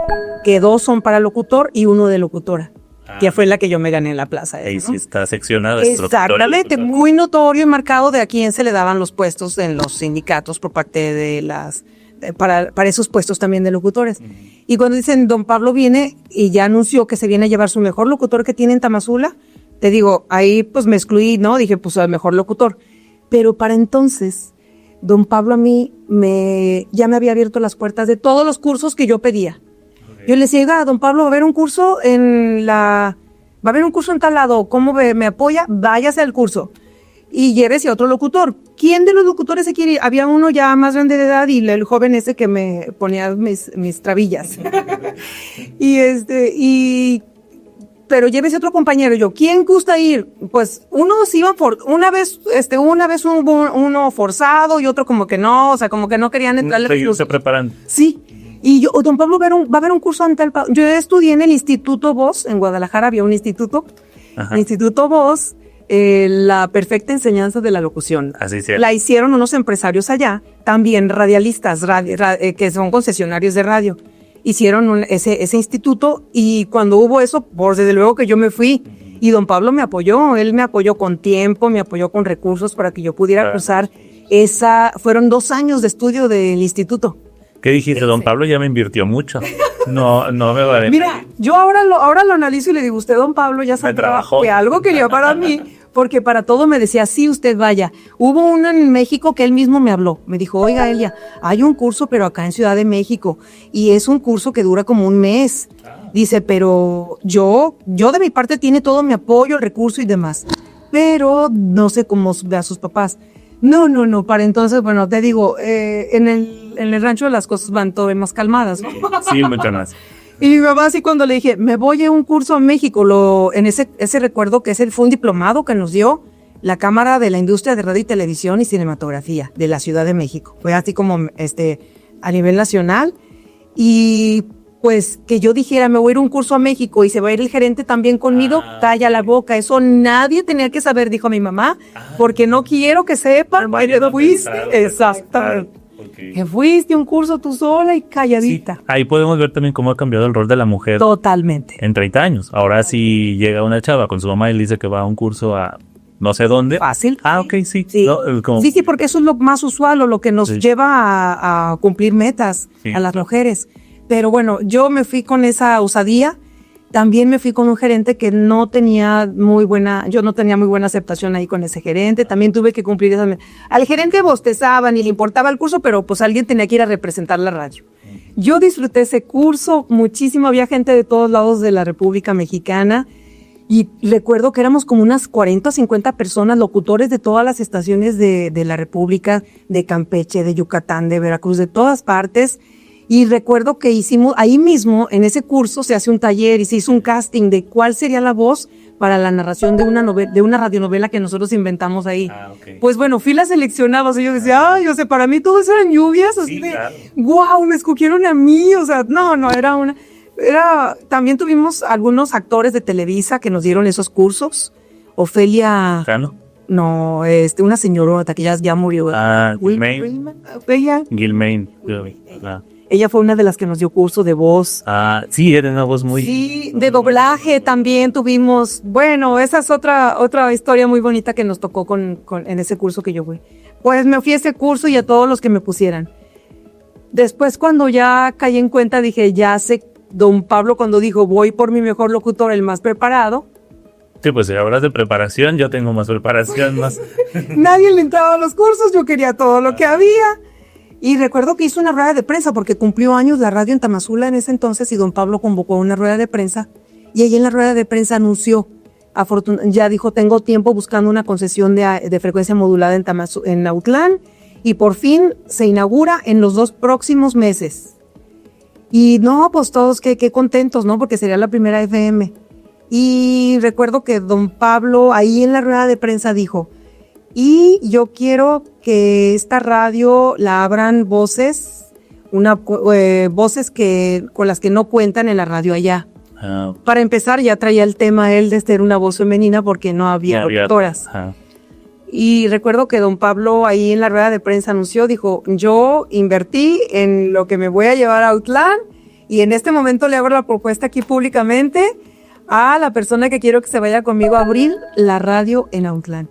que 2 son para locutor y 1 de locutora, que fue la que yo me gané en la plaza. Ahí ¿no? Sí está seccionada. Exactamente, muy notorio y marcado de a quién se le daban los puestos en los sindicatos por parte de para esos puestos también de locutores. Y cuando dicen, don Pablo viene y ya anunció que se viene a llevar su mejor locutor que tiene en Tamazula, te digo, ahí pues me excluí, ¿no? Dije, pues al mejor locutor. Pero para entonces, don Pablo a mí ya me había abierto las puertas de todos los cursos que yo pedía. Okay. Yo le decía, oiga, don Pablo, va a haber un curso en tal lado, ¿cómo me apoya? Váyase al curso. y llévese a otro locutor. ¿Quién de los locutores se quiere ir? Había uno ya más grande de edad y el joven ese que me ponía mis trabillas. Pero llévese otro compañero. Yo, ¿quién gusta ir? Pues unos iban una vez hubo uno forzado y otro como que no, o sea, como que no querían entrarle. Seguirse preparando. Sí. Y yo, don Pablo, va a haber un curso ante el Pablo. Yo estudié en el Instituto Voz, en Guadalajara había un instituto. Ajá. El Instituto Voz, la perfecta enseñanza de la locución. Así es. La hicieron unos empresarios allá, también radialistas, que son concesionarios de radio. Hicieron ese instituto y cuando hubo eso, pues desde luego que yo me fui y don Pablo me apoyó. Él me apoyó con tiempo, me apoyó con recursos para que yo pudiera cursar fueron 2 años de estudio del instituto. ¿Qué dijiste? Don Pablo ya me invirtió mucho. No me va a decir. Mira, yo ahora lo analizo y le digo, usted, don Pablo, ya sabe trabajó. que algo quería para mí, porque para todo me decía, sí, usted vaya. Hubo uno en México que él mismo me habló. Me dijo, oiga, Elia, hay un curso, pero acá en Ciudad de México, y es un curso que dura como 1 mes. Dice, pero yo de mi parte tiene todo mi apoyo, el recurso y demás. Pero no sé cómo ve a sus papás. No, para entonces, bueno, te digo, en el rancho las cosas van todavía más calmadas, ¿no? Sí, mucho más. Y mi mamá así cuando le dije, me voy a un curso a México, en ese recuerdo que fue un diplomado que nos dio la Cámara de la Industria de Radio y Televisión y Cinematografía de la Ciudad de México. Fue así como a nivel nacional. Y pues que yo dijera, me voy a ir a un curso a México y se va a ir el gerente también conmigo, calla la boca. Eso nadie tenía que saber, dijo mi mamá, porque no quiero que sepan que fuiste. Exactamente. Okay. Que fuiste a un curso tú sola y calladita. Sí, ahí podemos ver también cómo ha cambiado el rol de la mujer. Totalmente. En 30 años. Ahora si llega una chava con su mamá y le dice que va a un curso a no sé dónde. Fácil. Ok, sí. Sí, No, sí, porque eso es lo más usual o lo que nos lleva a cumplir metas Sí. a las mujeres. Pero bueno, yo me fui con esa osadía. También me fui con un gerente que yo no tenía muy buena aceptación ahí con ese gerente. También tuve que cumplir esa. Al gerente bostezaba, ni le importaba el curso, pero pues alguien tenía que ir a representar la radio. Yo disfruté ese curso muchísimo. Había gente de todos lados de la República Mexicana. Y recuerdo que éramos como unas 40 o 50 personas, locutores de todas las estaciones de la República, de Campeche, de Yucatán, de Veracruz, de todas partes. Y recuerdo que hicimos, ahí mismo, en ese curso, se hace un taller y se hizo un casting de cuál sería la voz para la narración de una radionovela que nosotros inventamos ahí. Okay. Pues bueno, fui la seleccionada, o sea, yo decía, ay, o sea, para mí todo eso eran lluvias, así Sí, de, claro. wow, me escogieron a mí, o sea, no, también tuvimos algunos actores de Televisa que nos dieron esos cursos. Ofelia, ¿Cano? no, una señorota que ya murió. Gilmain. Gilmain. Ella fue una de las que nos dio curso de voz. Sí, era una voz muy... Sí, de doblaje también tuvimos. Bueno, esa es otra historia muy bonita que nos tocó en ese curso que yo fui. Pues me fui a ese curso y a todos los que me pusieran. Después, cuando ya caí en cuenta, dije, ya sé, don Pablo cuando dijo, voy por mi mejor locutor, el más preparado. Sí, pues si hablas de preparación, yo tengo más preparación, más... Nadie le entraba a los cursos, yo quería todo lo que había. Y recuerdo que hizo una rueda de prensa porque cumplió años la radio en Tamazula en ese entonces y don Pablo convocó una rueda de prensa y ahí en la rueda de prensa anunció, ya dijo, tengo tiempo buscando una concesión de frecuencia modulada en Autlán y por fin se inaugura en los 2 próximos meses. Y no, pues todos qué contentos, ¿no? Porque sería la primera FM. Y recuerdo que don Pablo ahí en la rueda de prensa dijo, y yo quiero que esta radio la abran voces con las que no cuentan en la radio allá. Para empezar, ya traía el tema él de ser una voz femenina porque no había locutoras. Y recuerdo que don Pablo ahí en la rueda de prensa anunció, dijo, yo invertí en lo que me voy a llevar a Autlán y en este momento le hago la propuesta aquí públicamente a la persona que quiero que se vaya conmigo a abrir la radio en Autlán.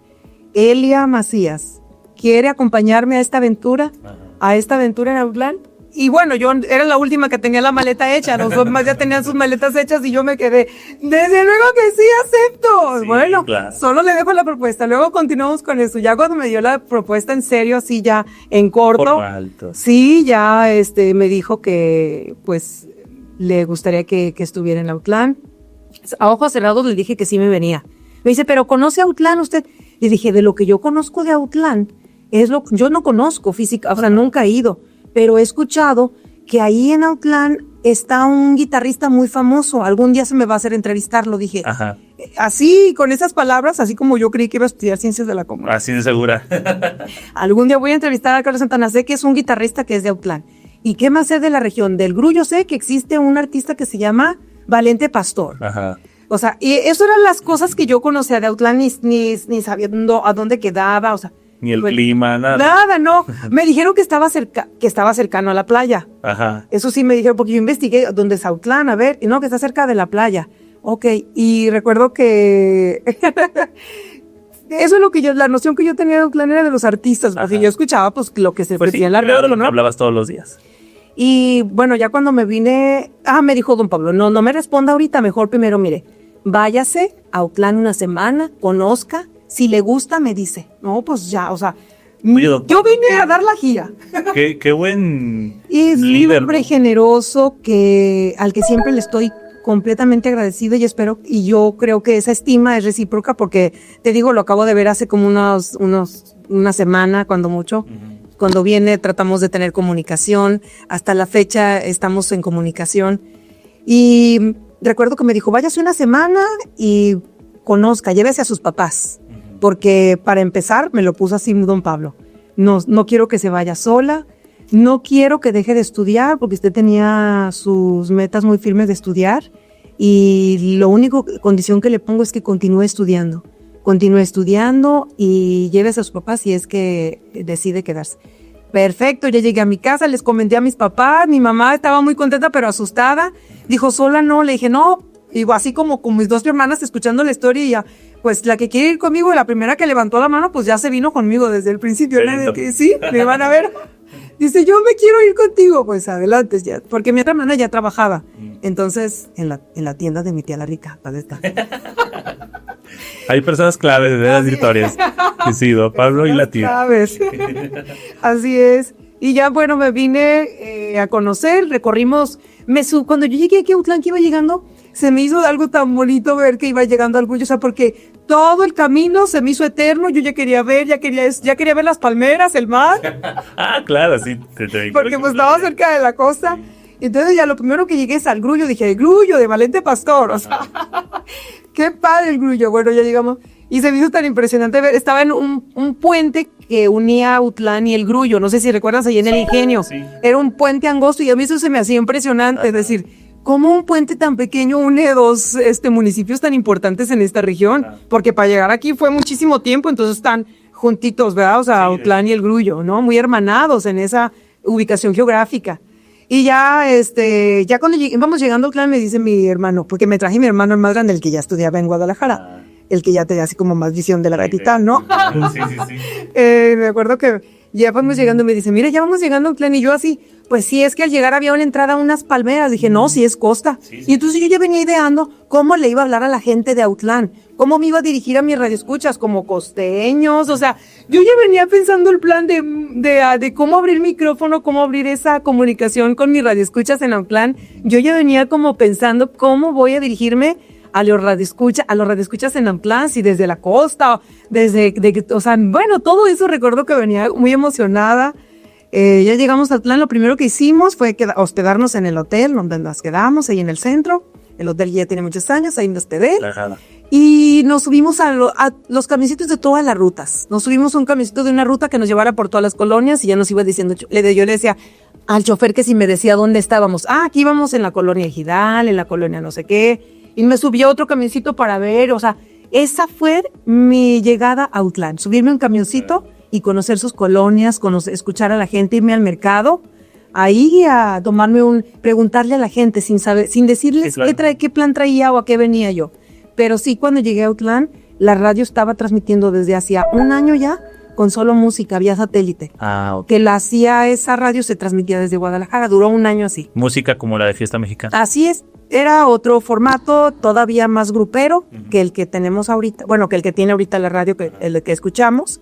Elia Macías, ¿quiere acompañarme a esta aventura? A esta aventura en Autlán. Y bueno, yo era la última que tenía la maleta hecha, los demás ya tenían sus maletas hechas y yo me quedé, desde luego que sí acepto. Sí, bueno, claro. Solo le dejo la propuesta, luego continuamos con eso. Ya cuando me dio la propuesta en serio, así ya en corto, sí, ya me dijo que pues le gustaría que estuviera en Autlán. A ojos cerrados le dije que sí me venía. Me dice, pero ¿conoce Autlán usted? Y dije, de lo que yo conozco de Autlán, yo no conozco física, o sea, nunca he ido, pero he escuchado que ahí en Autlán está un guitarrista muy famoso. Algún día se me va a hacer entrevistarlo, dije. Ajá. Así, con esas palabras, así como yo creí que iba a estudiar ciencias de la comunicación. Así de segura. Algún día voy a entrevistar a Carlos Santana. Sé que es un guitarrista que es de Autlán. ¿Y qué más sé de la región? Del Grullo sé que existe un artista que se llama Valente Pastor. Ajá. O sea, y eso eran las cosas que yo conocía de Autlán, ni sabiendo a dónde quedaba, o sea. Ni el clima, nada. Nada, no. Me dijeron que estaba cercano a la playa. Ajá. Eso sí me dijeron, porque yo investigué dónde es Autlán, a ver, y no, que está cerca de la playa. Ok, y recuerdo que eso es lo que la noción que yo tenía de Autlán era de los artistas, porque yo escuchaba pues lo que se decía en la radio, ¿no? Hablabas todos los días. Y bueno, ya cuando me vine, me dijo don Pablo, no me responda ahorita, mejor primero, mire, váyase a Autlán una semana, conozca, si le gusta me dice. No, pues ya, o sea, Oye, yo vine a dar la gira. Qué buen Y es un líder, hombre ¿no? generoso al que siempre le estoy completamente agradecida y yo creo que esa estima es recíproca porque, te digo, lo acabo de ver hace como una semana, cuando mucho. Cuando viene tratamos de tener comunicación, hasta la fecha estamos en comunicación. Y recuerdo que me dijo, váyase una semana y conozca, llévese a sus papás. Porque para empezar, me lo puso así don Pablo, no quiero que se vaya sola, no quiero que deje de estudiar, porque usted tenía sus metas muy firmes de estudiar, y lo único condición que le pongo es que continúe estudiando y llévese a sus papás si es que decide quedarse. Perfecto, ya llegué a mi casa, les comenté a mis papás, mi mamá estaba muy contenta pero asustada, dijo sola no, le dije no, y así como con mis dos hermanas escuchando la historia y ya, pues la que quiere ir conmigo, la primera que levantó la mano, pues ya se vino conmigo desde el principio, ¿no? De que sí, me van a ver. Dice, yo me quiero ir contigo, pues adelante ya, porque mi otra hermana ya trabajaba, entonces en la tienda de mi tía la rica, ¿dónde está? Hay personas claves de las historias. Que sí, don Pablo y la tía. ¿Sabes? Así es. Y ya, bueno, me vine a conocer, recorrimos, cuando yo llegué aquí a Autlán, que iba llegando, se me hizo algo tan bonito ver que iba llegando al Grullo, o sea, porque todo el camino se me hizo eterno, yo ya quería ver, ya quería ver las palmeras, el mar. Claro, sí. Porque pues estaba cerca de la costa. Entonces ya lo primero que llegué es al Grullo, dije, el Grullo de Valente Pastor, o sea, qué padre el Grullo. Bueno, ya llegamos, y se me hizo tan impresionante ver, estaba en un puente que unía Autlán y el Grullo, no sé si recuerdas ahí en el Ingenio, sí. Era un puente angosto y a mí eso se me hacía impresionante, es decir, ¿cómo un puente tan pequeño une dos municipios tan importantes en esta región? Porque para llegar aquí fue muchísimo tiempo, entonces están juntitos, ¿verdad? O sea, Autlán y el Grullo, ¿no? Muy hermanados en esa ubicación geográfica. Y ya, ya cuando íbamos llegando a Autlán, me dice mi hermano, porque me traje mi hermano el más grande, el que ya estudiaba en Guadalajara, el que ya tenía así como más visión de la capital, ¿no? Sí. Me acuerdo que ya fuimos llegando y me dice, mira, ya vamos llegando a Autlán, y yo así, pues sí, es que al llegar había una entrada a unas palmeras. Dije, no, sí es costa. Sí. Y entonces yo ya venía ideando cómo le iba a hablar a la gente de Autlán, cómo me iba a dirigir a mis radioescuchas como costeños. O sea, yo ya venía pensando el plan de cómo abrir micrófono, cómo abrir esa comunicación con mis radioescuchas en Autlán. Yo ya venía como pensando cómo voy a dirigirme a los radioescuchas en Autlán, si desde la costa, o sea, bueno, todo eso recuerdo que venía muy emocionada. Ya llegamos a Autlán, lo primero que hicimos fue hospedarnos en el hotel donde nos quedamos, ahí en el centro. El hotel ya tiene muchos años, ahí me hospedé. Y nos subimos a los camioncitos de todas las rutas. Nos subimos a un camioncito de una ruta que nos llevara por todas las colonias y ya nos iba diciendo, yo le decía al chofer que si me decía dónde estábamos. Aquí íbamos en la colonia Ejidal, en la colonia no sé qué. Y me subí a otro camioncito para ver, o sea, esa fue mi llegada a Autlán. Subirme a un camioncito y conocer sus colonias, escuchar a la gente, irme al mercado, ahí a preguntarle a la gente sin decirles sí, claro. qué plan traía o a qué venía yo. Pero sí, cuando llegué a Autlán, la radio estaba transmitiendo desde hacía un año ya, con solo música, vía satélite. Okay. Que esa radio se transmitía desde Guadalajara, duró un año así. Música como la de Fiesta Mexicana. Así es. Era otro formato todavía más grupero que el que tenemos ahorita, bueno, que el que tiene ahorita la radio, el que escuchamos.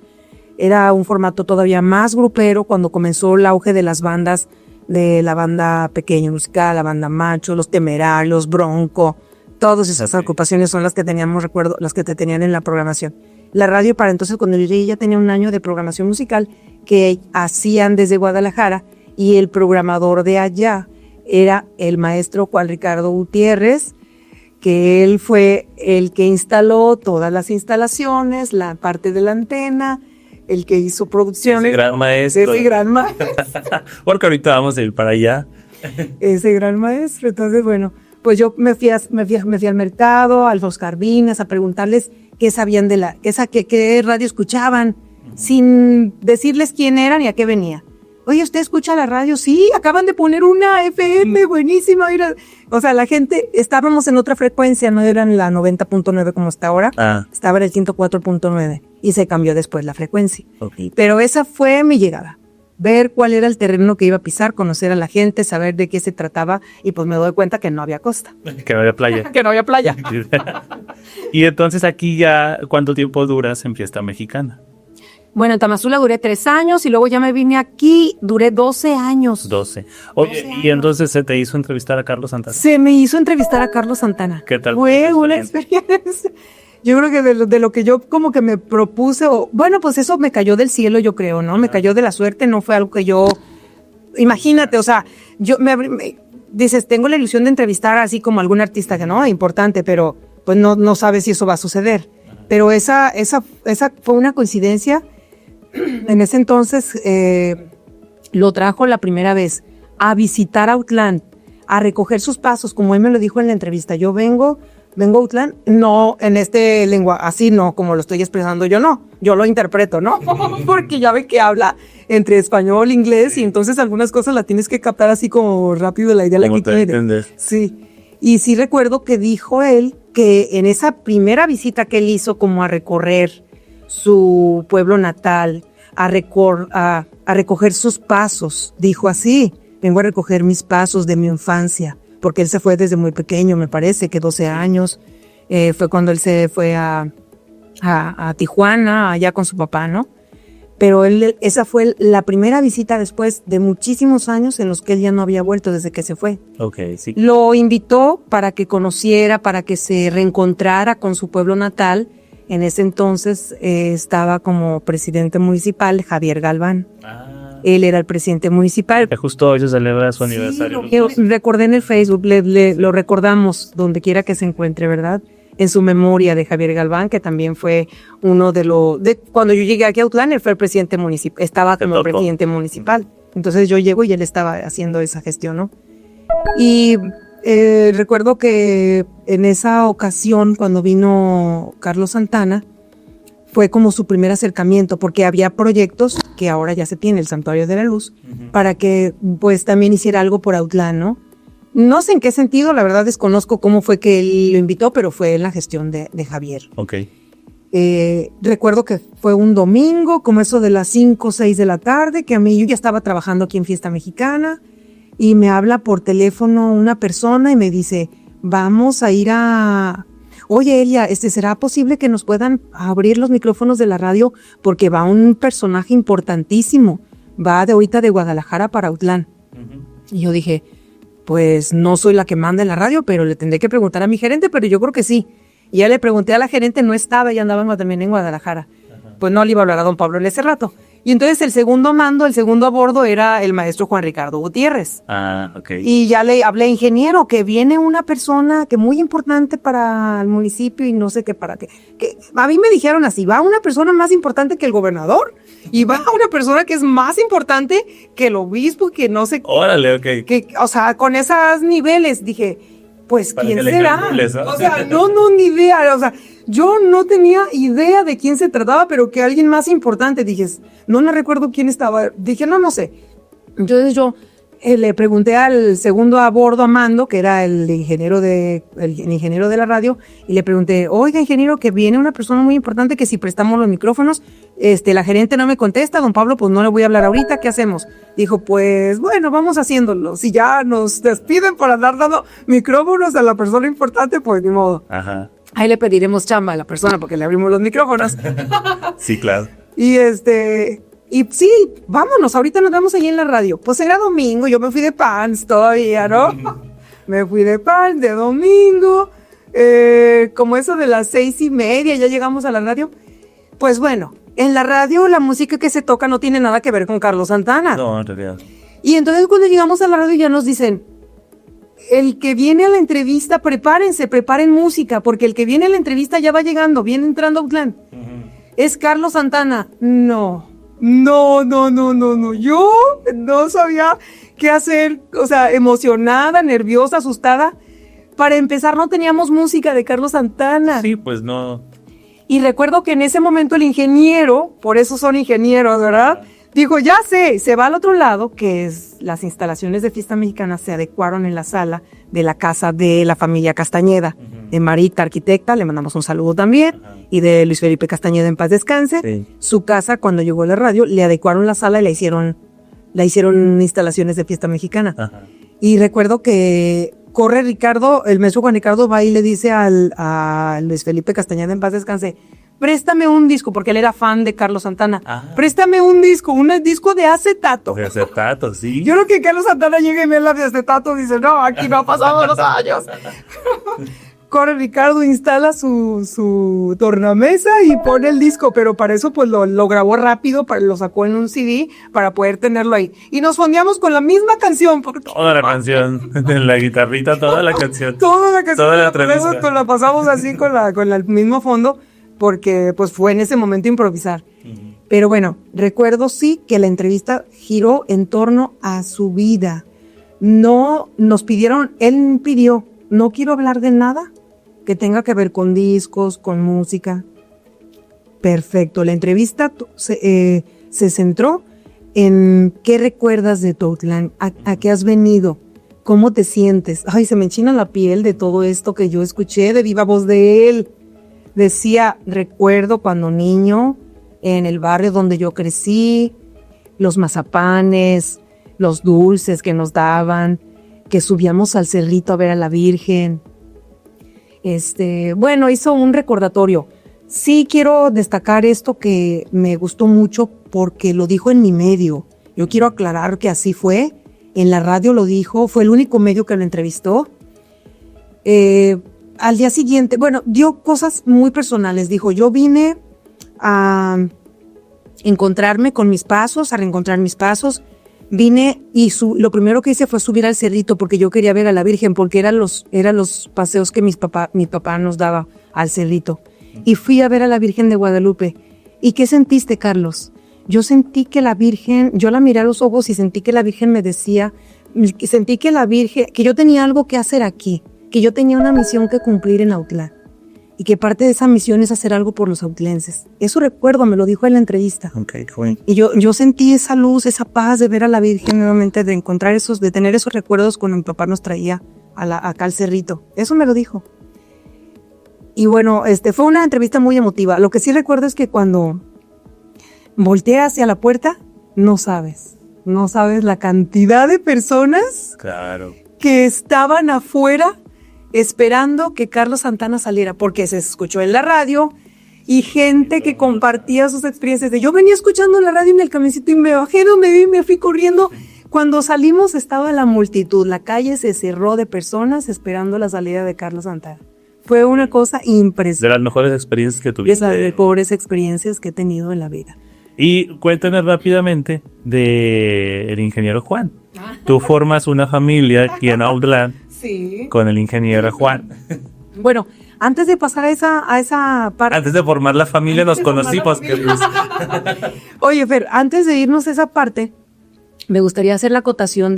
Era un formato todavía más grupero cuando comenzó el auge de las bandas, de la banda pequeña musical, la banda macho, los Temerarios, Bronco, todas esas ocupaciones son las que teníamos, recuerdo, las que te tenían en la programación. la radio para entonces, cuando yo llegué, ya tenía un año de programación musical que hacían desde Guadalajara, y el programador de allá era el maestro Juan Ricardo Gutiérrez, que él fue el que instaló todas las instalaciones, la parte de la antena, el que hizo producciones. Ese gran maestro. Ese gran maestro. Porque ahorita vamos a ir para allá. Ese gran maestro. Entonces, bueno, pues yo me fui al mercado, al Oscar Vinas, a preguntarles qué sabían de qué radio escuchaban, sin decirles quién eran y a qué venía. Oye, ¿usted escucha la radio? Sí, acaban de poner una FM buenísima. Mira. O sea, la gente, estábamos en otra frecuencia, no era en la 90.9 como está ahora, estaba en el 104.9 y se cambió después la frecuencia. Okay. Pero esa fue mi llegada. Ver cuál era el terreno que iba a pisar, conocer a la gente, saber de qué se trataba, y pues me doy cuenta que no había costa. Que no había playa. Que no había playa. Y entonces aquí ya, ¿cuánto tiempo duras en Fiesta Mexicana? Bueno, en Tamazula duré 3 años y luego ya me vine aquí, duré 12 años. 12. Oye, 12 años. ¿Y entonces se te hizo entrevistar a Carlos Santana? Se me hizo entrevistar a Carlos Santana. ¿Qué tal? Fue una experiencia. Yo creo que de lo que yo como que me propuse, bueno, pues eso me cayó del cielo, yo creo, ¿no? Me cayó de la suerte, no fue algo que yo... Imagínate, o sea, dices, tengo la ilusión de entrevistar así como algún artista que no, importante, pero pues no sabes si eso va a suceder. Pero esa fue una coincidencia. En ese entonces lo trajo la primera vez a visitar Autlán, a recoger sus pasos, como él me lo dijo en la entrevista. Yo vengo a Autlán, no en este lengua, así no, como lo estoy expresando yo, no, yo lo interpreto, ¿no? Porque ya ve que habla entre español, inglés, y entonces algunas cosas la tienes que captar así como rápido la idea la que quiere. Sí, y sí recuerdo que dijo él que en esa primera visita que él hizo como a recorrer su pueblo natal, a recoger sus pasos, dijo así, vengo a recoger mis pasos de mi infancia, porque él se fue desde muy pequeño, me parece que 12 años, fue cuando él se fue a Tijuana, allá con su papá, ¿no? Pero esa fue la primera visita después de muchísimos años en los que él ya no había vuelto desde que se fue. Okay, sí. Lo invitó para que conociera, para que se reencontrara con su pueblo natal. En ese entonces estaba como presidente municipal Javier Galván. Él era el presidente municipal. Justo hoy se celebra su aniversario. Recordé en el Facebook, lo recordamos donde quiera que se encuentre, ¿verdad? En su memoria de Javier Galván, que también fue uno cuando yo llegué aquí a Autlán, él fue el presidente municipal, estaba como presidente municipal. Entonces yo llego y él estaba haciendo esa gestión, ¿no? Y recuerdo que en esa ocasión, cuando vino Carlos Santana, fue como su primer acercamiento, porque había proyectos que ahora ya se tiene, el Santuario de la Luz, para que pues también hiciera algo por Autlán, ¿no? No sé en qué sentido, la verdad desconozco cómo fue que él lo invitó, pero fue en la gestión de Javier. Okay. Recuerdo que fue un domingo, como eso de las 5 o 6 de la tarde, que yo ya estaba trabajando aquí en Fiesta Mexicana, y me habla por teléfono una persona y me dice, vamos a ir Oye, Elia, ¿será posible que nos puedan abrir los micrófonos de la radio? Porque va un personaje importantísimo, va de ahorita de Guadalajara para Autlán. Y yo dije, pues no soy la que manda en la radio, pero le tendré que preguntar a mi gerente, pero yo creo que sí. Y ya le pregunté a la gerente, no estaba, ya andaban también en Guadalajara. Pues no le iba a hablar a don Pablo en ese rato. Y entonces el segundo a bordo era el maestro Juan Ricardo Gutiérrez. Ok. Y ya le hablé, ingeniero, que viene una persona que muy importante para el municipio y no sé qué para qué. Que a mí me dijeron así, va una persona más importante que el gobernador y va una persona que es más importante que el obispo, que no sé qué. Órale, ok. O sea, con esos niveles dije, pues Para ¿quién que le será? calcules, ¿no? O sea, no, ni idea. O sea, yo no tenía idea de quién se trataba, pero que alguien más importante, dije, no me recuerdo quién estaba. Dije, no sé. Entonces yo le pregunté al segundo a bordo, Amando, que era el ingeniero de la radio, y le pregunté, oiga, ingeniero, que viene una persona muy importante, que si prestamos los micrófonos, la gerente no me contesta, don Pablo, pues no le voy a hablar ahorita, ¿qué hacemos? Dijo, pues bueno, vamos haciéndolo. Si ya nos despiden por andar dando micrófonos a la persona importante, pues ni modo. Ajá. Ahí le pediremos chamba a la persona porque le abrimos los micrófonos. Sí, claro. Y sí, vámonos, ahorita nos vemos ahí en la radio. Pues era domingo, yo me fui de pants todavía, ¿no? Me fui de pants de domingo, como eso de las 6:30, ya llegamos a la radio. Pues bueno, en la radio la música que se toca no tiene nada que ver con Carlos Santana. No, en realidad. Y entonces cuando llegamos a la radio ya nos dicen, el que viene a la entrevista, preparen música, porque el que viene a la entrevista ya va llegando, viene entrando a Outland. Es Carlos Santana. No. Yo no sabía qué hacer, o sea, emocionada, nerviosa, asustada. Para empezar, no teníamos música de Carlos Santana. Sí, pues no. Y recuerdo que en ese momento el ingeniero, por eso son ingenieros, ¿verdad? Dijo, ya sé, se va al otro lado, que es las instalaciones de Fiesta Mexicana se adecuaron en la sala de la casa de la familia Castañeda, de Marita, arquitecta, le mandamos un saludo también, y de Luis Felipe Castañeda, en paz descanse. Sí. Su casa, cuando llegó a la radio, le adecuaron la sala y la hicieron instalaciones de Fiesta Mexicana. Ajá. Y recuerdo que corre Ricardo, el maestro Juan Ricardo va y le dice a Luis Felipe Castañeda, en paz descanse, préstame un disco, porque él era fan de Carlos Santana. Ajá. Préstame un disco de acetato. De acetato, sí. Yo creo que Carlos Santana llega y ve la de acetato y dice, no, aquí no ha pasado los años. Corre Ricardo, instala su tornamesa y pone el disco, pero para eso pues lo grabó rápido, lo sacó en un CD para poder tenerlo ahí. Y nos fondeamos con la misma canción. Toda la canción, en la guitarrita, toda la canción. Toda la canción. Toda la Por eso entrevista. pues, la pasamos así con el mismo fondo, porque pues fue en ese momento improvisar. Pero bueno, recuerdo sí que la entrevista giró en torno a su vida. No nos pidieron, él pidió, no quiero hablar de nada que tenga que ver con discos, con música. Perfecto, la entrevista se centró en qué recuerdas de Outland, a qué has venido, cómo te sientes. Ay, se me enchina la piel de todo esto que yo escuché de viva voz de él. Decía, recuerdo cuando niño, en el barrio donde yo crecí, los mazapanes, los dulces que nos daban, que subíamos al cerrito a ver a la Virgen. Bueno, hizo un recordatorio. Sí quiero destacar esto que me gustó mucho porque lo dijo en mi medio. Yo quiero aclarar que así fue. En la radio lo dijo, fue el único medio que lo entrevistó. Al día siguiente, bueno, dio cosas muy personales. Dijo, yo vine a encontrarme con mis pasos, a reencontrar mis pasos. Vine y lo primero que hice fue subir al cerrito porque yo quería ver a la Virgen, porque eran los paseos que mi papá nos daba al cerrito. Y fui a ver a la Virgen de Guadalupe. ¿Y qué sentiste, Carlos? Yo sentí que la Virgen, yo la miré a los ojos y sentí que la Virgen me decía, sentí que la Virgen, que yo tenía algo que hacer aquí, que yo tenía una misión que cumplir en Outland. Y que parte de esa misión es hacer algo por los autlenses. Eso recuerdo, me lo dijo en la entrevista. Okay, cool. Y yo sentí esa luz, esa paz de ver a la Virgen nuevamente, de encontrar de tener esos recuerdos cuando mi papá nos traía acá al cerrito. Eso me lo dijo. Y bueno, fue una entrevista muy emotiva. Lo que sí recuerdo es que cuando volteé hacia la puerta, no sabes la cantidad de personas Claro. que estaban afuera esperando que Carlos Santana saliera, porque se escuchó en la radio y gente que compartía sus experiencias. Yo venía escuchando la radio en el camioncito y me bajé donde vi, me fui corriendo. Cuando salimos estaba la multitud, la calle se cerró de personas esperando la salida de Carlos Santana. Fue una cosa De impresionante. las mejores experiencias que De tuviste. las mejores experiencias que he tenido en la vida. Y cuéntanos rápidamente del ingeniero Juan. Tú formas una familia aquí en Outland Sí. con el ingeniero Juan. Bueno, antes de pasar a esa parte. Antes de formar la familia nos Antes de formar conocimos. la Oye, Fer, antes de irnos a esa parte, me gustaría hacer la acotación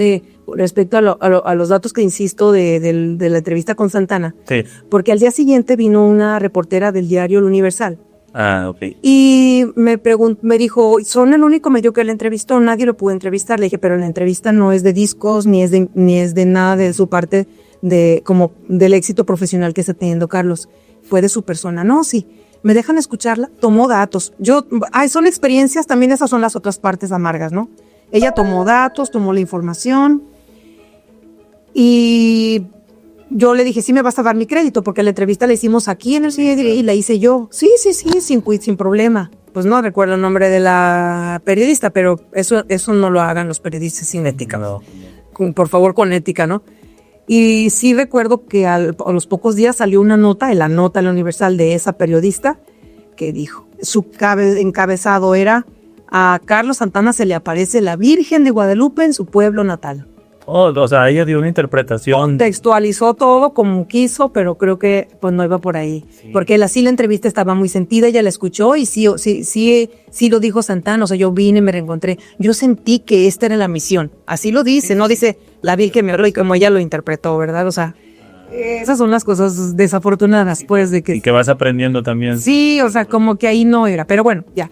respecto a los datos que insisto de la entrevista con Santana, Sí. porque al día siguiente vino una reportera del diario El Universal Ah, ok. y me dijo, son el único medio que le entrevistó, nadie lo pudo entrevistar. Le dije, pero la entrevista no es de discos, ni es de nada de su parte como del éxito profesional que está teniendo Carlos. Fue de su persona. No, sí. ¿Me dejan escucharla? Tomó datos. Son experiencias, también esas son las otras partes amargas, ¿no? Ella tomó datos, tomó la información y yo le dije, sí me vas a dar mi crédito porque la entrevista la hicimos aquí en el CIDRI y la hice yo. Sí, sin problema. Pues no recuerdo el nombre de la periodista, pero eso no lo hagan los periodistas sin ética. No. Por favor, con ética, ¿no? Y sí recuerdo que a los pocos días salió una nota, en la Universal de esa periodista, que dijo, encabezado era: a Carlos Santana se le aparece la Virgen de Guadalupe en su pueblo natal. Oh, o sea, ella dio una interpretación. Textualizó todo como quiso, pero creo que pues no iba por ahí. Sí. Porque la entrevista estaba muy sentida, ella la escuchó y sí lo dijo Santana. O sea, yo vine, me reencontré. Yo sentí que esta era la misión. Así lo dice, no dice la Virgen me habló y como ella lo interpretó, ¿verdad? O sea, esas son las cosas desafortunadas, pues, de que... Y que vas aprendiendo también. Sí, o sea, como que ahí no era. Pero bueno, ya.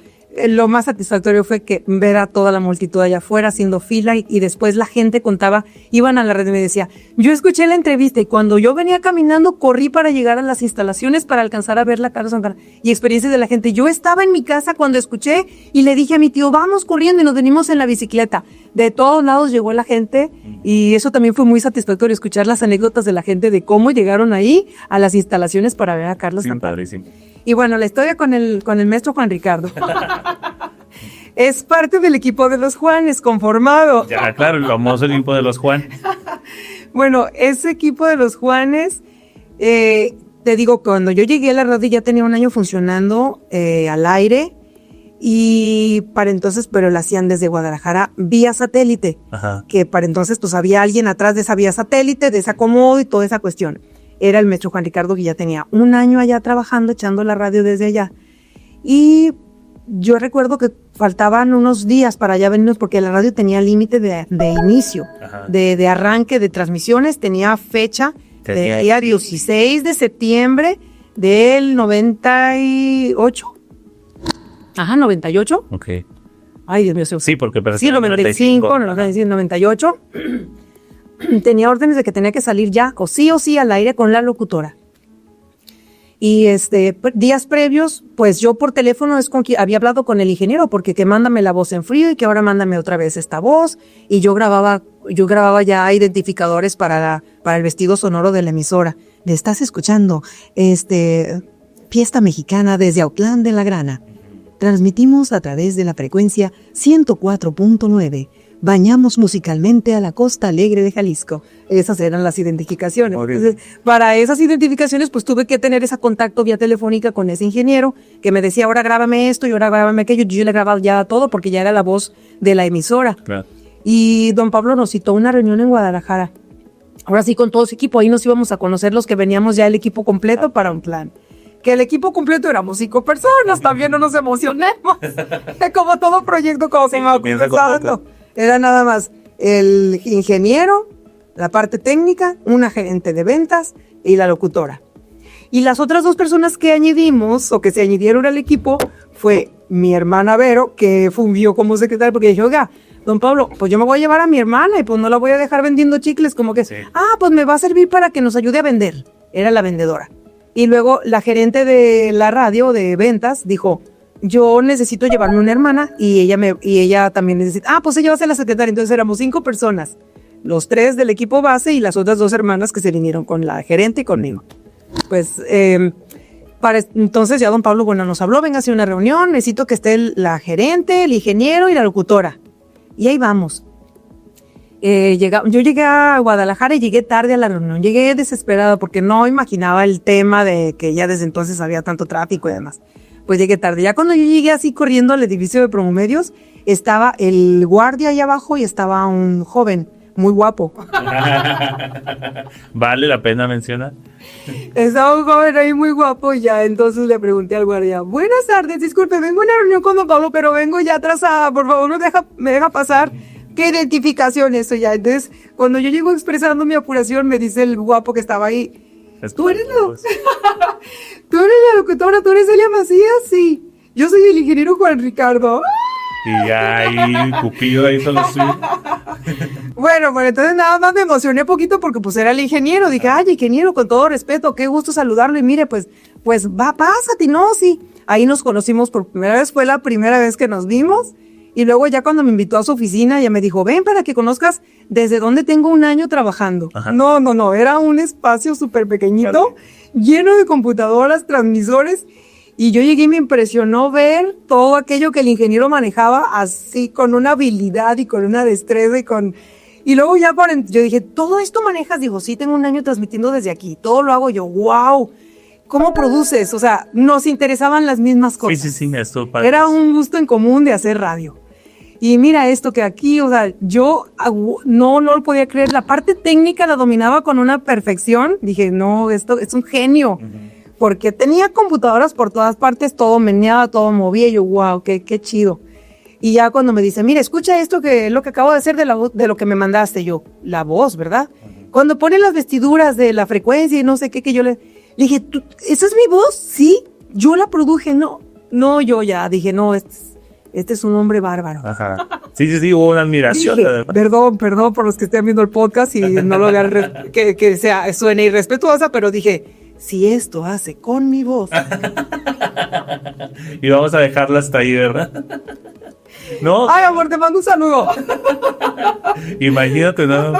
Lo más satisfactorio fue que ver a toda la multitud allá afuera haciendo fila y después la gente contaba, iban a la red y me decía, yo escuché la entrevista y cuando yo venía caminando corrí para llegar a las instalaciones para alcanzar a ver la Carlos Santana y experiencias de la gente. Yo estaba en mi casa cuando escuché y le dije a mi tío, vamos corriendo y nos venimos en la bicicleta. De todos lados llegó la gente y eso también fue muy satisfactorio, escuchar las anécdotas de la gente de cómo llegaron ahí a las instalaciones para ver a Carlos Santana. Padrísimo. Y bueno, la historia con el maestro Juan Ricardo. Es parte del equipo de los Juanes, conformado. Ya, claro, el famoso equipo de los Juan. Bueno, ese equipo de los Juanes, te digo, cuando yo llegué a la radio ya tenía un año funcionando al aire y para entonces, pero lo hacían desde Guadalajara vía satélite. Ajá. Que para entonces pues había alguien atrás de esa vía satélite, de ese acomodo y toda esa cuestión. Era el maestro Juan Ricardo, que ya tenía un año allá trabajando, echando la radio desde allá. Y yo recuerdo que faltaban unos días para ya venirnos porque la radio tenía límite de inicio, de arranque de transmisiones, tenía fecha del día 16 de septiembre del 98. Ajá, 98. Ok. Ay, Dios mío. Sí, porque... Sí, lo 95, 98. Tenía órdenes de que tenía que salir ya, o sí al aire con la locutora. Y días previos, pues yo por teléfono había hablado con el ingeniero, porque que mándame la voz en frío y que ahora mándame otra vez esta voz. Y yo grababa ya identificadores para el vestido sonoro de la emisora. Le estás escuchando, Fiesta Mexicana desde Autlán de la Grana. Transmitimos a través de la frecuencia 104.9. Bañamos musicalmente a la costa alegre de Jalisco. Esas eran las identificaciones. Entonces, para esas identificaciones, pues tuve que tener ese contacto vía telefónica con ese ingeniero que me decía, ahora grábame esto y ahora grábame aquello. Yo le grababa ya todo porque ya era la voz de la emisora. Claro. Y don Pablo nos citó una reunión en Guadalajara. Ahora sí, con todo su equipo. Ahí nos íbamos a conocer los que veníamos ya el equipo completo para un plan. Que el equipo completo éramos 5 personas. También no nos emocionemos. Como todo proyecto, como se va comenzando. Era nada más el ingeniero, la parte técnica, un agente de ventas y la locutora. Y las otras 2 personas que añadimos o que se añadieron al equipo fue mi hermana Vero, que fungió como secretaria, porque dije, oiga, don Pablo, pues yo me voy a llevar a mi hermana y pues no la voy a dejar vendiendo chicles, como que, sí. Pues me va a servir para que nos ayude a vender. Era la vendedora. Y luego la gerente de la radio de ventas dijo, yo necesito llevarme una hermana y ella también necesita. Pues ella va a ser la secretaria. Entonces éramos 5 personas, los 3 del equipo base y las otras 2 hermanas que se vinieron con la gerente y conmigo. Pues entonces ya don Pablo, nos habló, venga a hacer una reunión, necesito que esté la gerente, el ingeniero y la locutora. Y ahí vamos. Yo llegué a Guadalajara y llegué tarde a la reunión. Llegué desesperada porque no imaginaba el tema de que ya desde entonces había tanto tráfico y demás. Pues llegué tarde. Ya cuando yo llegué así corriendo al edificio de Promomedios, estaba el guardia ahí abajo y estaba un joven muy guapo. ¿Vale la pena mencionar? Estaba un joven ahí muy guapo y ya entonces le pregunté al guardia, buenas tardes, disculpe, vengo a una reunión con don Pablo, pero vengo ya atrasada, por favor me deja pasar. ¿Qué identificación eso ya? Entonces, cuando yo llego expresando mi apuración, me dice el guapo que estaba ahí, ¿Tú eres la locutora? ¿Tú eres Elia Macías? Sí. Yo soy el ingeniero Juan Ricardo. Y ahí, Cupido ahí solo sí. Bueno, entonces nada más me emocioné poquito porque pues era el ingeniero. Dije, ay, ingeniero, con todo respeto, qué gusto saludarlo. Y mire, pues pásate, no, sí. Ahí nos conocimos por primera vez, fue la primera vez que nos vimos. Y luego ya cuando me invitó a su oficina, ya me dijo, ven para que conozcas desde dónde tengo un año trabajando. Ajá. No, era un espacio súper pequeñito, lleno de computadoras, transmisores. Y yo llegué y me impresionó ver todo aquello que el ingeniero manejaba así, con una habilidad y con una destreza y luego ya yo dije, ¿todo esto manejas? Dijo, sí, tengo un año transmitiendo desde aquí, todo lo hago yo, wow. ¿cómo produces? O sea, nos interesaban las mismas cosas. Sí, esto padre. Era un gusto en común de hacer radio. Y mira esto que aquí, o sea, yo no lo podía creer. La parte técnica la dominaba con una perfección. Dije, no, esto es un genio. Porque tenía computadoras por todas partes, todo meneaba, todo movía. Y yo, wow, qué chido. Y ya cuando me dice, mira, escucha esto que es lo que acabo de hacer de lo que me mandaste. Yo, la voz, ¿verdad? Cuando ponen las vestiduras de la frecuencia y no sé qué, que yo le dije, ¿esa es mi voz? Sí, yo la produje. No, yo ya dije, no, este es un hombre bárbaro. Ajá. Sí, hubo una admiración. Dije, perdón por los que estén viendo el podcast y no lo vean que suene irrespetuosa, pero dije, si esto hace con mi voz. Y vamos a dejarla hasta ahí, ¿verdad? No. Ay, amor, te mando un saludo. Imagínate, ¿no?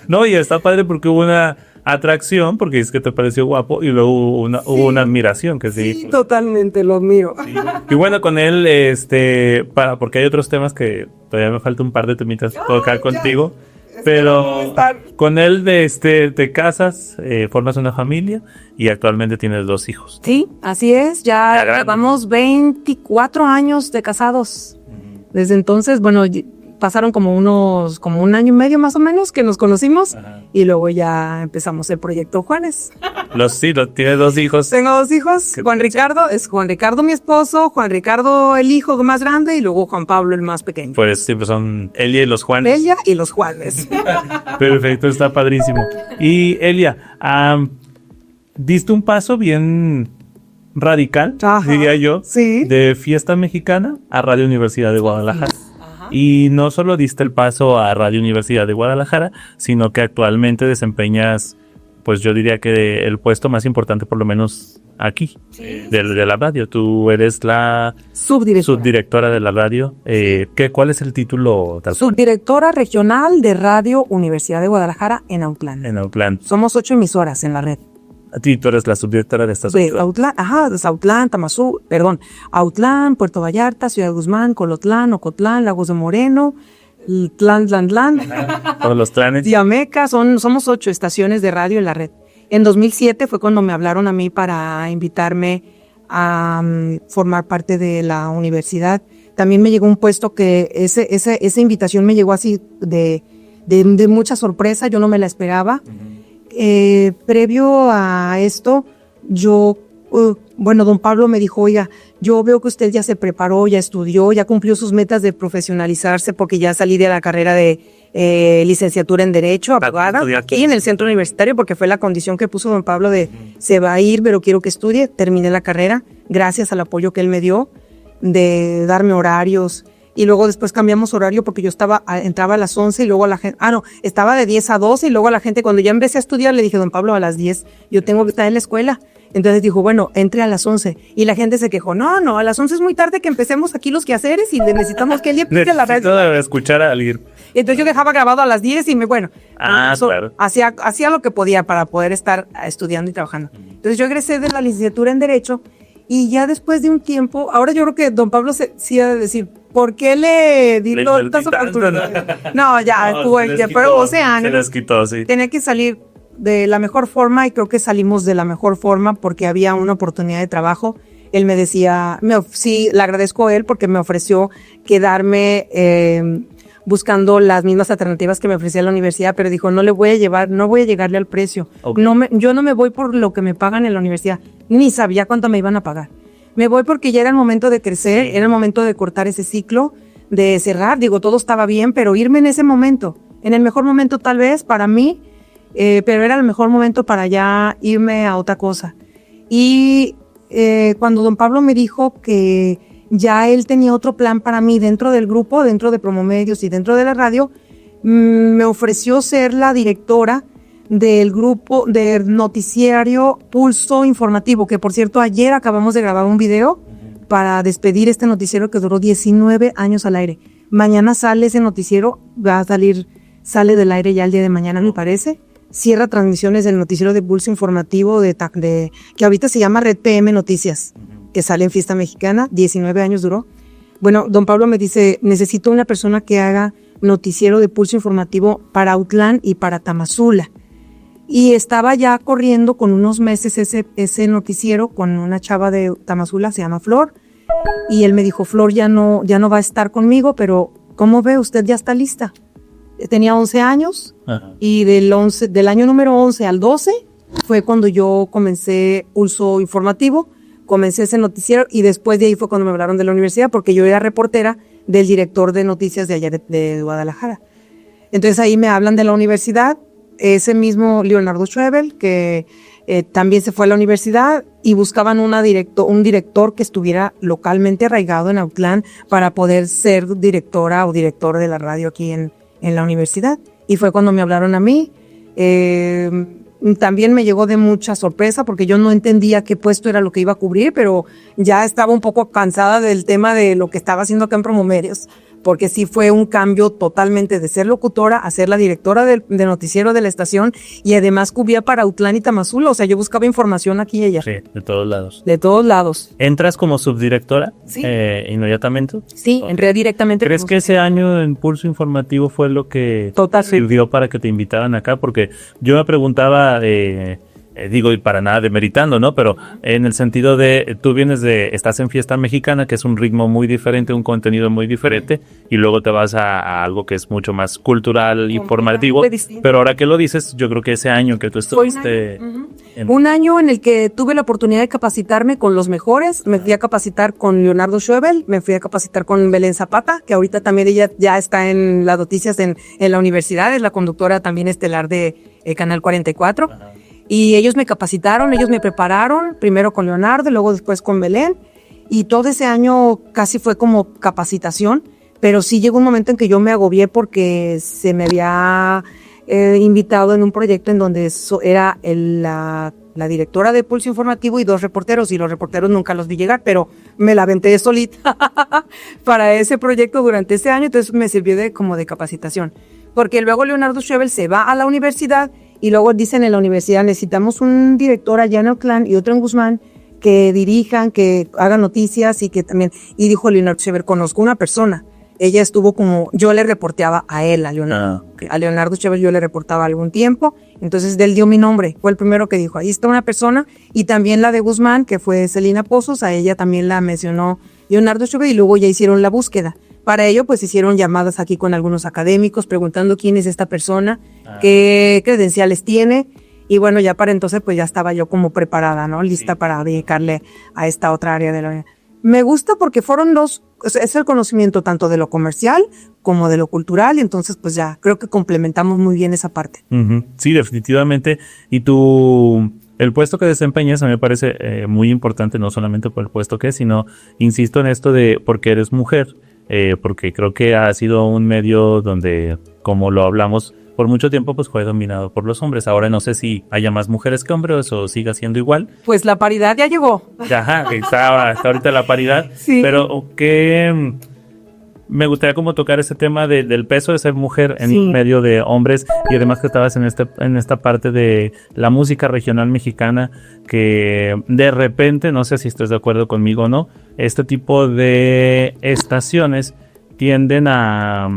No, y está padre porque hubo una atracción, porque es que te pareció guapo, y luego hubo una admiración que sí. Sí, totalmente, lo admiro. Sí. Y bueno, con él, porque hay otros temas que todavía me falta un par de temitas tocar contigo, pero con él te casas, formas una familia y actualmente tienes 2 hijos. Sí, así es, ya llevamos 24 años de casados. Desde entonces, bueno, pasaron como un año y medio más o menos que nos conocimos. Ajá. Y luego ya empezamos el proyecto Juanes. Tiene 2 hijos. Tengo 2 hijos. Juan Ricardo mi esposo, Juan Ricardo el hijo más grande y luego Juan Pablo el más pequeño. Pues siempre son Elia y los Juanes. Elia y los Juanes. Perfecto, está padrísimo. Y Elia, diste un paso bien radical, ajá, diría yo, sí, de Fiesta Mexicana a Radio Universidad de Guadalajara. Ajá. Y no solo diste el paso a Radio Universidad de Guadalajara, sino que actualmente desempeñas, pues yo diría que el puesto más importante, por lo menos aquí, sí, de la radio. Tú eres la subdirectora de la radio. ¿Cuál es el título? Subdirectora regional de Radio Universidad de Guadalajara en Autlán. En Autlán. Somos 8 emisoras en la red. A ti, tú eres la subdirectora de estas. Autlán, Autlán, Autlán, Puerto Vallarta, Ciudad Guzmán, Colotlán, Ocotlán, Lagos de Moreno, Tlán. Todos los tlanes. Diameca, somos 8 estaciones de radio en la red. En 2007 fue cuando me hablaron a mí para invitarme a formar parte de la universidad. También me llegó un puesto que esa invitación me llegó así de mucha sorpresa, yo no me la esperaba. Previo a esto, don Pablo me dijo, oiga, yo veo que usted ya se preparó, ya estudió, ya cumplió sus metas de profesionalizarse porque ya salí de la carrera de licenciatura en Derecho, abogada, aquí en el centro universitario, porque fue la condición que puso don Pablo de se va a ir, pero quiero que estudie. Terminé la carrera, gracias al apoyo que él me dio, de darme horarios. Y luego después cambiamos horario porque yo entraba a las 11 y luego la gente, estaba de 10 a 12 y luego a la gente, cuando ya empecé a estudiar, le dije, don Pablo, a las 10 yo tengo que estar en la escuela. Entonces dijo, bueno, entre a las 11. Y la gente se quejó, no, a las 11 es muy tarde que empecemos aquí los quehaceres y necesitamos que él empiece la radio. Necesito escuchar a alguien. Entonces yo dejaba grabado a las 10 y claro. hacía lo que podía para poder estar estudiando y trabajando. Entonces yo egresé de la licenciatura en Derecho y ya después de un tiempo, ahora yo creo que don Pablo sí ha de decir, ¿por qué le di tantas oportunidades? No, ya fueron 12 años. Se les quitó, sí. Tenía que salir de la mejor forma y creo que salimos de la mejor forma porque había una oportunidad de trabajo. Él me decía, sí, le agradezco a él porque me ofreció quedarme buscando las mismas alternativas que me ofrecía la universidad, pero dijo, no voy a llegarle al precio. Okay. Yo no me voy por lo que me pagan en la universidad, ni sabía cuánto me iban a pagar. Me voy porque ya era el momento de crecer, era el momento de cortar ese ciclo, de cerrar. Digo, todo estaba bien, pero irme en ese momento, en el mejor momento tal vez para mí, pero era el mejor momento para ya irme a otra cosa. Y cuando don Pablo me dijo que ya él tenía otro plan para mí dentro del grupo, dentro de Promomedios y dentro de la radio, me ofreció ser la directora del grupo del noticiario Pulso Informativo, que por cierto ayer acabamos de grabar un video para despedir este noticiero que duró 19 años al aire. Mañana sale ese noticiero, sale del aire ya el día de mañana, me parece. Cierra transmisiones del noticiero de Pulso Informativo que ahorita se llama Red PM Noticias, que sale en Fiesta Mexicana, 19 años duró. Bueno, don Pablo me dice, necesito una persona que haga noticiero de Pulso Informativo para Autlán y para Tamazula. Y estaba ya corriendo con unos meses ese noticiero con una chava de Tamazula, se llama Flor. Y él me dijo, Flor ya no va a estar conmigo, pero ¿cómo ve? Usted ya está lista. Tenía 11 años. Ajá. Y del año número 11 al 12 fue cuando yo comencé Pulso Informativo, comencé ese noticiero y después de ahí fue cuando me hablaron de la universidad porque yo era reportera del director de noticias de allá de Guadalajara. Entonces ahí me hablan de la universidad, ese mismo Leonardo Schwebel que también se fue a la universidad y buscaban un director que estuviera localmente arraigado en Autlán para poder ser directora o director de la radio aquí en la universidad. Y fue cuando me hablaron a mí. También me llegó de mucha sorpresa porque yo no entendía qué puesto era lo que iba a cubrir, pero ya estaba un poco cansada del tema de lo que estaba haciendo acá en Promomedios, porque sí fue un cambio totalmente de ser locutora a ser la directora de noticiero de la estación y además cubría para Autlán y Tamazula, o sea, yo buscaba información aquí y allá. Sí, de todos lados. De todos lados. ¿Entras como subdirectora? Sí. Inmediatamente. Sí, entré directamente. ¿Crees que ese año en Pulso Informativo fue lo que sirvió para que te invitaran acá? Porque yo me preguntaba, digo, y para nada demeritando, ¿no? Pero en el sentido de, tú estás en Fiesta Mexicana, que es un ritmo muy diferente, un contenido muy diferente, y luego te vas a algo que es mucho más cultural, informativo. Pero ahora que lo dices, yo creo que ese año que tú estuviste... Un año en el que tuve la oportunidad de capacitarme con los mejores. Me fui a capacitar con Leonardo Schwebel, me fui a capacitar con Belén Zapata, que ahorita también ella ya está en las noticias en la universidad, es la conductora también estelar de Canal 44. Ajá. Y ellos me capacitaron, ellos me prepararon, primero con Leonardo, luego después con Belén. Y todo ese año casi fue como capacitación, pero sí llegó un momento en que yo me agobié porque se me había invitado en un proyecto en donde era la directora de Pulso Informativo y 2 reporteros, y los reporteros nunca los vi llegar, pero me la aventé solita para ese proyecto durante ese año, entonces me sirvió como de capacitación. Porque luego Leonardo Schwebel se va a la universidad y luego dicen en la universidad, necesitamos un director allá en Autlán y otro en Guzmán que dirijan, que hagan noticias y que también, y dijo Leonardo Schwebel, conozco una persona. Ella estuvo como, yo le reporteaba a él, a Leonardo. Okay. A Leonardo Schwebel yo le reportaba algún tiempo, entonces él dio mi nombre, fue el primero que dijo, ahí está una persona, y también la de Guzmán, que fue Celina Pozos, a ella también la mencionó Leonardo Schwebel, y luego ya hicieron la búsqueda. Para ello, pues hicieron llamadas aquí con algunos académicos, preguntando quién es esta persona, qué credenciales tiene, y bueno, ya para entonces pues ya estaba yo como preparada, ¿no? Lista para dedicarle a esta otra área de la universidad. Me gusta porque fueron es el conocimiento tanto de lo comercial como de lo cultural, y entonces pues ya creo que complementamos muy bien esa parte. Uh-huh. Sí, definitivamente. Y el puesto que desempeñas a mí me parece muy importante, no solamente por el puesto que es, sino, insisto en esto de porque eres mujer, porque creo que ha sido un medio donde, como lo hablamos, por mucho tiempo pues fue dominado por los hombres. Ahora no sé si haya más mujeres que hombres o siga siendo igual. Pues la paridad ya llegó. Ajá, está ahorita la paridad. Sí. Pero que me gustaría como tocar ese tema del peso de ser mujer en medio de hombres, y además que estabas en esta parte de la música regional mexicana, que de repente, no sé si estás de acuerdo conmigo o no, este tipo de estaciones tienden a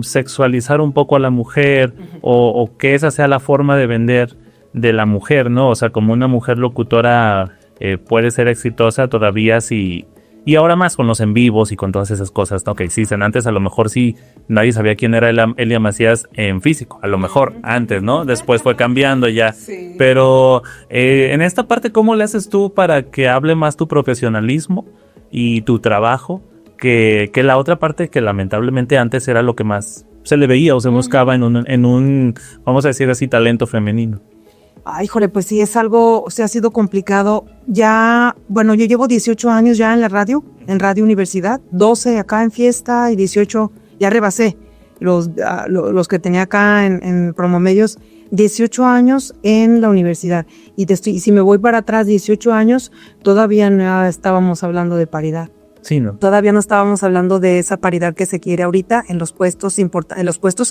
sexualizar un poco a la mujer, o que esa sea la forma de vender de la mujer, ¿no? O sea, como una mujer locutora puede ser exitosa todavía y ahora más con los en vivos y con todas esas cosas, ¿no? Que existen. Antes a lo mejor sí nadie sabía quién era Elia Macías en físico, a lo mejor antes, ¿no? Después fue cambiando ya. Sí. Pero en esta parte, ¿cómo le haces tú para que hable más tu profesionalismo y tu trabajo que la otra parte, que lamentablemente antes era lo que más se le veía o se buscaba en un, vamos a decir así, talento femenino? Ay, jole, pues sí, es algo, o sea, ha sido complicado. Ya, bueno, yo llevo 18 años ya en la radio, en Radio Universidad, 12 acá en Fiesta y 18, ya rebasé los que tenía acá en Promomedios, 18 años en la universidad. Y si me voy para atrás, 18 años, todavía no estábamos hablando de paridad. Sí, ¿no? Todavía no estábamos hablando de esa paridad que se quiere ahorita en los puestos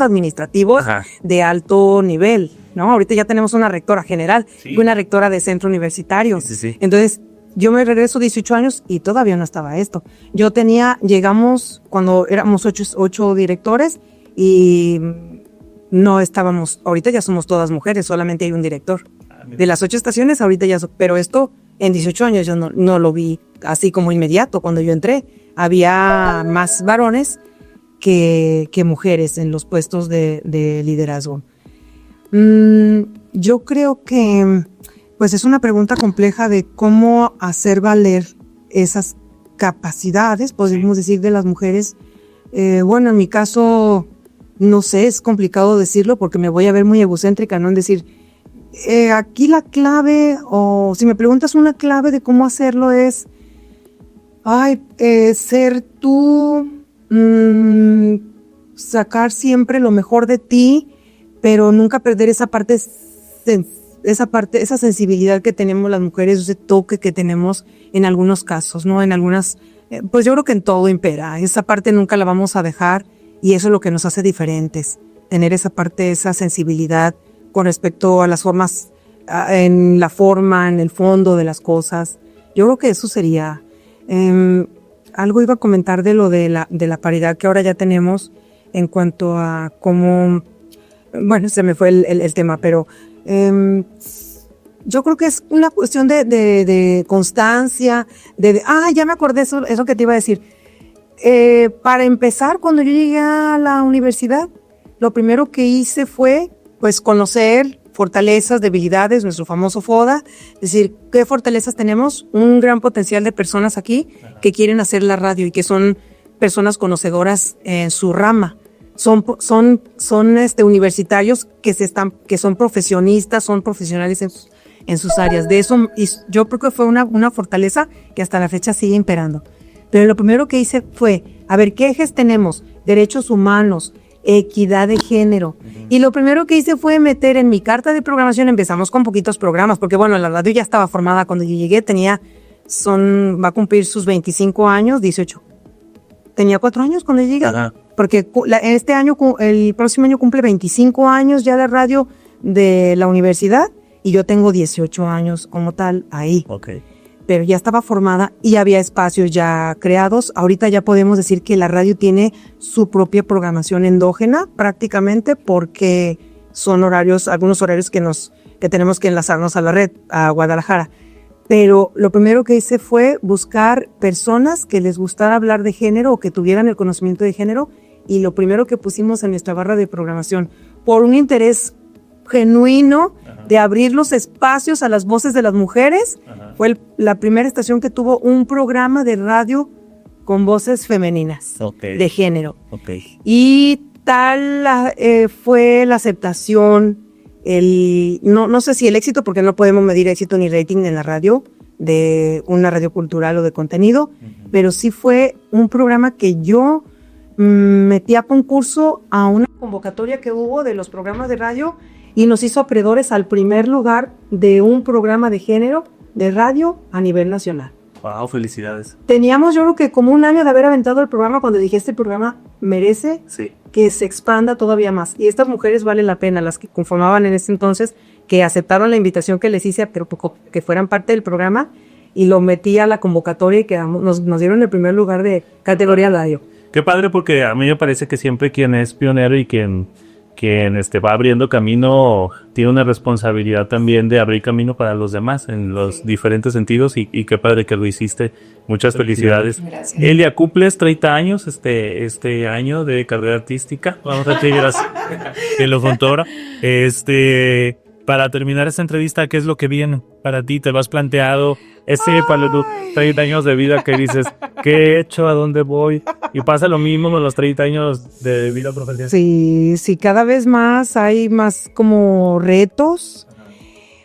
administrativos. Ajá. De alto nivel, ¿no? Ahorita ya tenemos una rectora general y una rectora de centro universitario. Sí. Entonces, yo me regreso 18 años y todavía no estaba esto. Llegamos cuando éramos 8 directores y no estábamos, ahorita ya somos todas mujeres, solamente hay un director. De las 8 estaciones, ahorita ya, pero esto en 18 años yo no lo vi así como inmediato. Cuando yo entré, había más varones que mujeres en los puestos de liderazgo. Yo creo que pues es una pregunta compleja de cómo hacer valer esas capacidades, podemos decir, de las mujeres. Bueno, en mi caso, no sé, es complicado decirlo porque me voy a ver muy egocéntrica, ¿no? En decir, aquí la clave, o si me preguntas una clave de cómo hacerlo es, ser tú, sacar siempre lo mejor de ti, pero nunca perder esa sensibilidad que tenemos las mujeres, ese toque que tenemos en algunos casos, ¿no? En algunas, pues yo creo que en todo impera. Esa parte nunca la vamos a dejar y eso es lo que nos hace diferentes. Tener esa parte, esa sensibilidad con respecto a las formas, en la forma, en el fondo de las cosas. Yo creo que eso sería. Algo iba a comentar de lo de la paridad que ahora ya tenemos en cuanto a cómo, bueno, se me fue el tema, pero yo creo que es una cuestión de constancia, ya me acordé eso que te iba a decir. Para empezar, cuando yo llegué a la universidad, lo primero que hice fue, pues, conocer fortalezas, debilidades, nuestro famoso FODA, es decir, ¿qué fortalezas tenemos? Un gran potencial de personas aquí que quieren hacer la radio y que son personas conocedoras en su rama. Son universitarios que son profesionistas, son profesionales en sus áreas. De eso, y yo creo que fue una fortaleza que hasta la fecha sigue imperando. Pero lo primero que hice fue, a ver, ¿qué ejes tenemos? Derechos humanos, equidad de género. Y lo primero que hice fue meter en mi carta de programación, empezamos con poquitos programas, porque bueno, la radio ya estaba formada cuando yo llegué, va a cumplir sus 25 años, 18. Tenía 4 años cuando llegué. Ajá. Porque el próximo año cumple 25 años ya de radio de la universidad y yo tengo 18 años como tal ahí. Okay. Pero ya estaba formada y había espacios ya creados. Ahorita ya podemos decir que la radio tiene su propia programación endógena prácticamente porque son algunos horarios que tenemos que enlazarnos a la red, a Guadalajara. Pero lo primero que hice fue buscar personas que les gustara hablar de género o que tuvieran el conocimiento de género y lo primero que pusimos en nuestra barra de programación por un interés genuino de abrir los espacios a las voces de las mujeres. Fue la primera estación que tuvo un programa de radio con voces femeninas de género. Y tal fue la aceptación, no sé si el éxito, porque no podemos medir éxito ni rating en la radio, de una radio cultural o de contenido, pero sí fue un programa que yo metí a concurso a una convocatoria que hubo de los programas de radio y nos hizo acreedores al primer lugar de un programa de género de radio a nivel nacional. Wow, felicidades. Teníamos, yo creo que como un año de haber aventado el programa cuando dije, este programa merece que se expanda todavía más. Y estas mujeres valen la pena, las que conformaban en ese entonces, que aceptaron la invitación que les hice, pero que fueran parte del programa, y lo metí a la convocatoria y nos dieron el primer lugar de categoría radio. Qué padre, porque a mí me parece que siempre quien es pionero y quien va abriendo camino tiene una responsabilidad también de abrir camino para los demás en los diferentes sentidos y qué padre que lo hiciste. Muchas felicidades. Gracias. Elia, cumples 30 años este año de carrera artística. Vamos a seguir así en lo contora. Para terminar esta entrevista, ¿qué es lo que viene para ti? ¿Te lo has planteado? Para los 30 años de vida que dices, ¿qué he hecho? ¿A dónde voy? Y pasa lo mismo con los 30 años de vida profesional. Sí, cada vez más hay más como retos.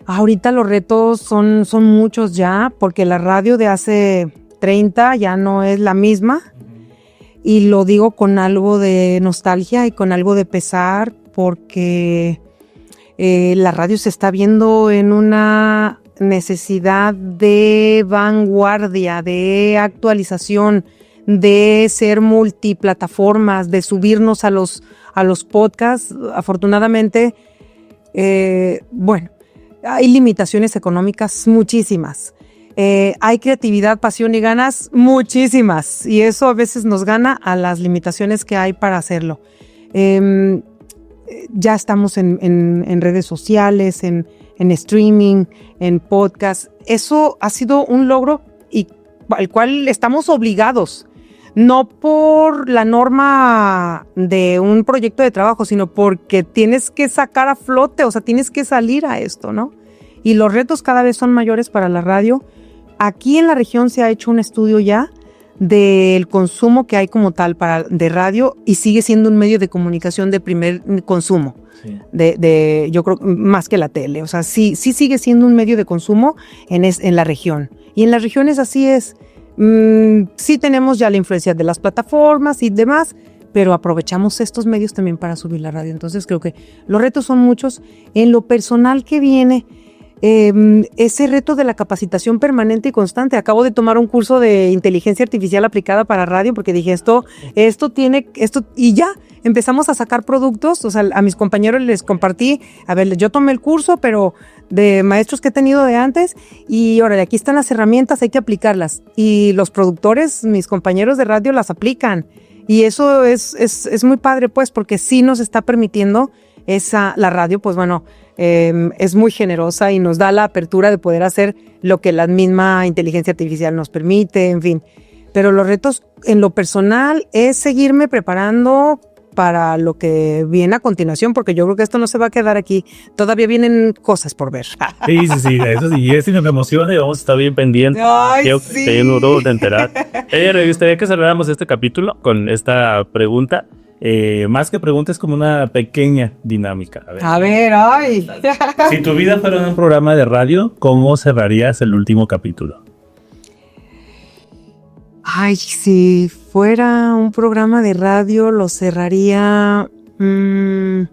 Ahorita los retos son muchos ya, porque la radio de hace 30 ya no es la misma. Y lo digo con algo de nostalgia y con algo de pesar, porque la radio se está viendo en una necesidad de vanguardia, de actualización, de ser multiplataformas, de subirnos a los podcasts. Afortunadamente, hay limitaciones económicas muchísimas. Hay creatividad, pasión y ganas muchísimas, y eso a veces nos gana a las limitaciones que hay para hacerlo. ya estamos en redes sociales, en streaming, en podcast. Eso ha sido un logro y al cual estamos obligados, no por la norma de un proyecto de trabajo, sino porque tienes que sacar a flote, o sea, tienes que salir a esto, ¿no? Y los retos cada vez son mayores para la radio. Aquí en la región se ha hecho un estudio ya del consumo que hay como tal de radio y sigue siendo un medio de comunicación de primer consumo. Sí. Yo creo más que la tele, o sea, sí sigue siendo un medio de consumo en la región. Y en las regiones así es. Sí tenemos ya la influencia de las plataformas y demás, pero aprovechamos estos medios también para subir la radio. Entonces creo que los retos son muchos. En lo personal que viene, ese reto de la capacitación permanente y constante. Acabo de tomar un curso de inteligencia artificial aplicada para radio porque dije esto y ya empezamos a sacar productos. O sea, a mis compañeros les compartí, a ver, yo tomé el curso, pero de maestros que he tenido de antes y ahora aquí están las herramientas, hay que aplicarlas. Y los productores, mis compañeros de radio las aplican. Y eso es muy padre, pues, porque sí nos está permitiendo la radio, pues bueno, es muy generosa y nos da la apertura de poder hacer lo que la misma inteligencia artificial nos permite, en fin. Pero los retos en lo personal es seguirme preparando para lo que viene a continuación, porque yo creo que esto no se va a quedar aquí. Todavía vienen cosas por ver. Sí, eso sí, eso me emociona y vamos a estar bien pendientes. Ay, sí. Tengo todo de enterar. Me gustaría que cerráramos este capítulo con esta pregunta. Más que pregunta, es como una pequeña dinámica. A ver, ay. Si tu vida fuera un programa de radio, ¿cómo cerrarías el último capítulo? Ay, si fuera un programa de radio, lo cerraría con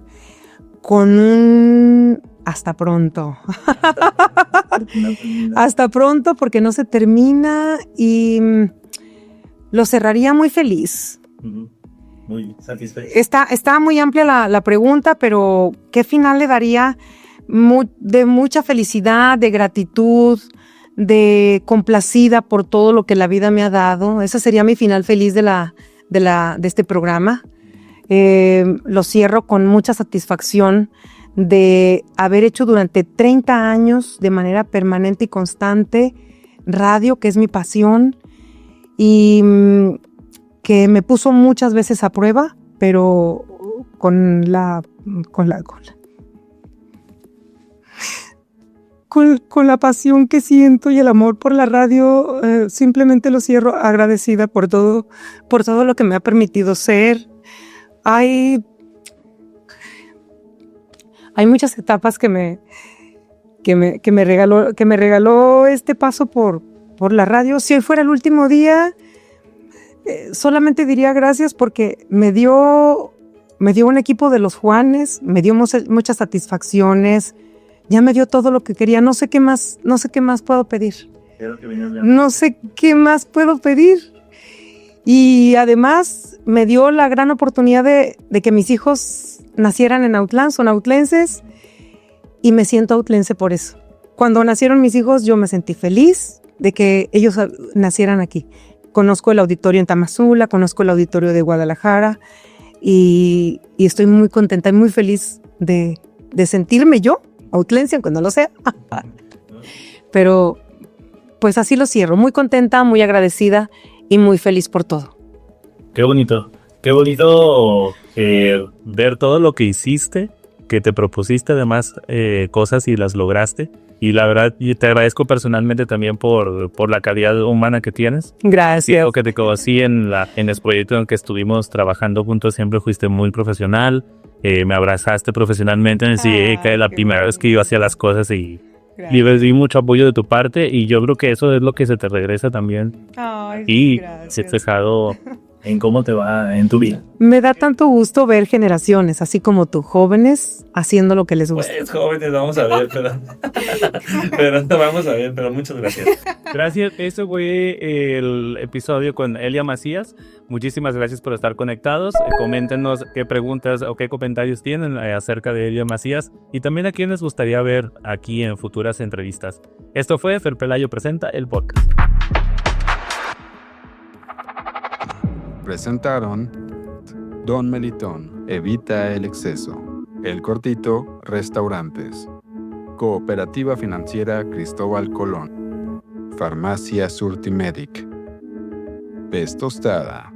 un hasta pronto. Hasta pronto, porque no se termina y lo cerraría muy feliz. Muy satisfecho. Está muy amplia la pregunta, pero ¿qué final le daría? De mucha felicidad, de gratitud, de complacida por todo lo que la vida me ha dado. Ese sería mi final feliz de este programa. Lo cierro con mucha satisfacción de haber hecho durante 30 años de manera permanente y constante radio, que es mi pasión, y que me puso muchas veces a prueba, pero con la pasión que siento y el amor por la radio, simplemente lo cierro agradecida por todo lo que me ha permitido ser. Hay muchas etapas que me regaló este paso por la radio. Si hoy fuera el último día, solamente diría gracias porque me dio un equipo de los Juanes, me dio muchas satisfacciones. Ya me dio todo lo que quería. No sé qué más puedo pedir. No sé qué más puedo pedir. Y además me dio la gran oportunidad de que mis hijos nacieran en Autlán, son autlenses, y me siento autlense por eso. Cuando nacieron mis hijos yo me sentí feliz de que ellos nacieran aquí. Conozco el auditorio en Tamazula, conozco el auditorio de Guadalajara y estoy muy contenta y muy feliz de sentirme yo autlense, aunque no lo sea. Pero pues así lo cierro, muy contenta, muy agradecida y muy feliz por todo. Qué bonito ver todo lo que hiciste, que te propusiste además cosas y las lograste. Y la verdad, te agradezco personalmente también por la calidad humana que tienes. Gracias. Lo que te conocí en el proyecto en el que estuvimos trabajando juntos, siempre fuiste muy profesional. Me abrazaste profesionalmente en el CIE, que es la primera vez que yo hacía las cosas y vi mucho apoyo de tu parte y yo creo que eso es lo que se te regresa también. Ay, y se te dejado en cómo te va en tu vida. Me da tanto gusto ver generaciones, así como tú, jóvenes, haciendo lo que les gusta. Pues jóvenes, vamos a ver, pero muchas gracias. Gracias, eso fue el episodio con Elia Macías. Muchísimas gracias por estar conectados. Coméntenos qué preguntas o qué comentarios tienen acerca de Elia Macías y también a quién les gustaría ver aquí en futuras entrevistas. Esto fue Fer Pelayo Presenta, el podcast. Presentaron Don Melitón, evita el exceso. El Cortito, Restaurantes. Cooperativa Financiera Cristóbal Colón. Farmacia Surtimedic. Pez Tostada.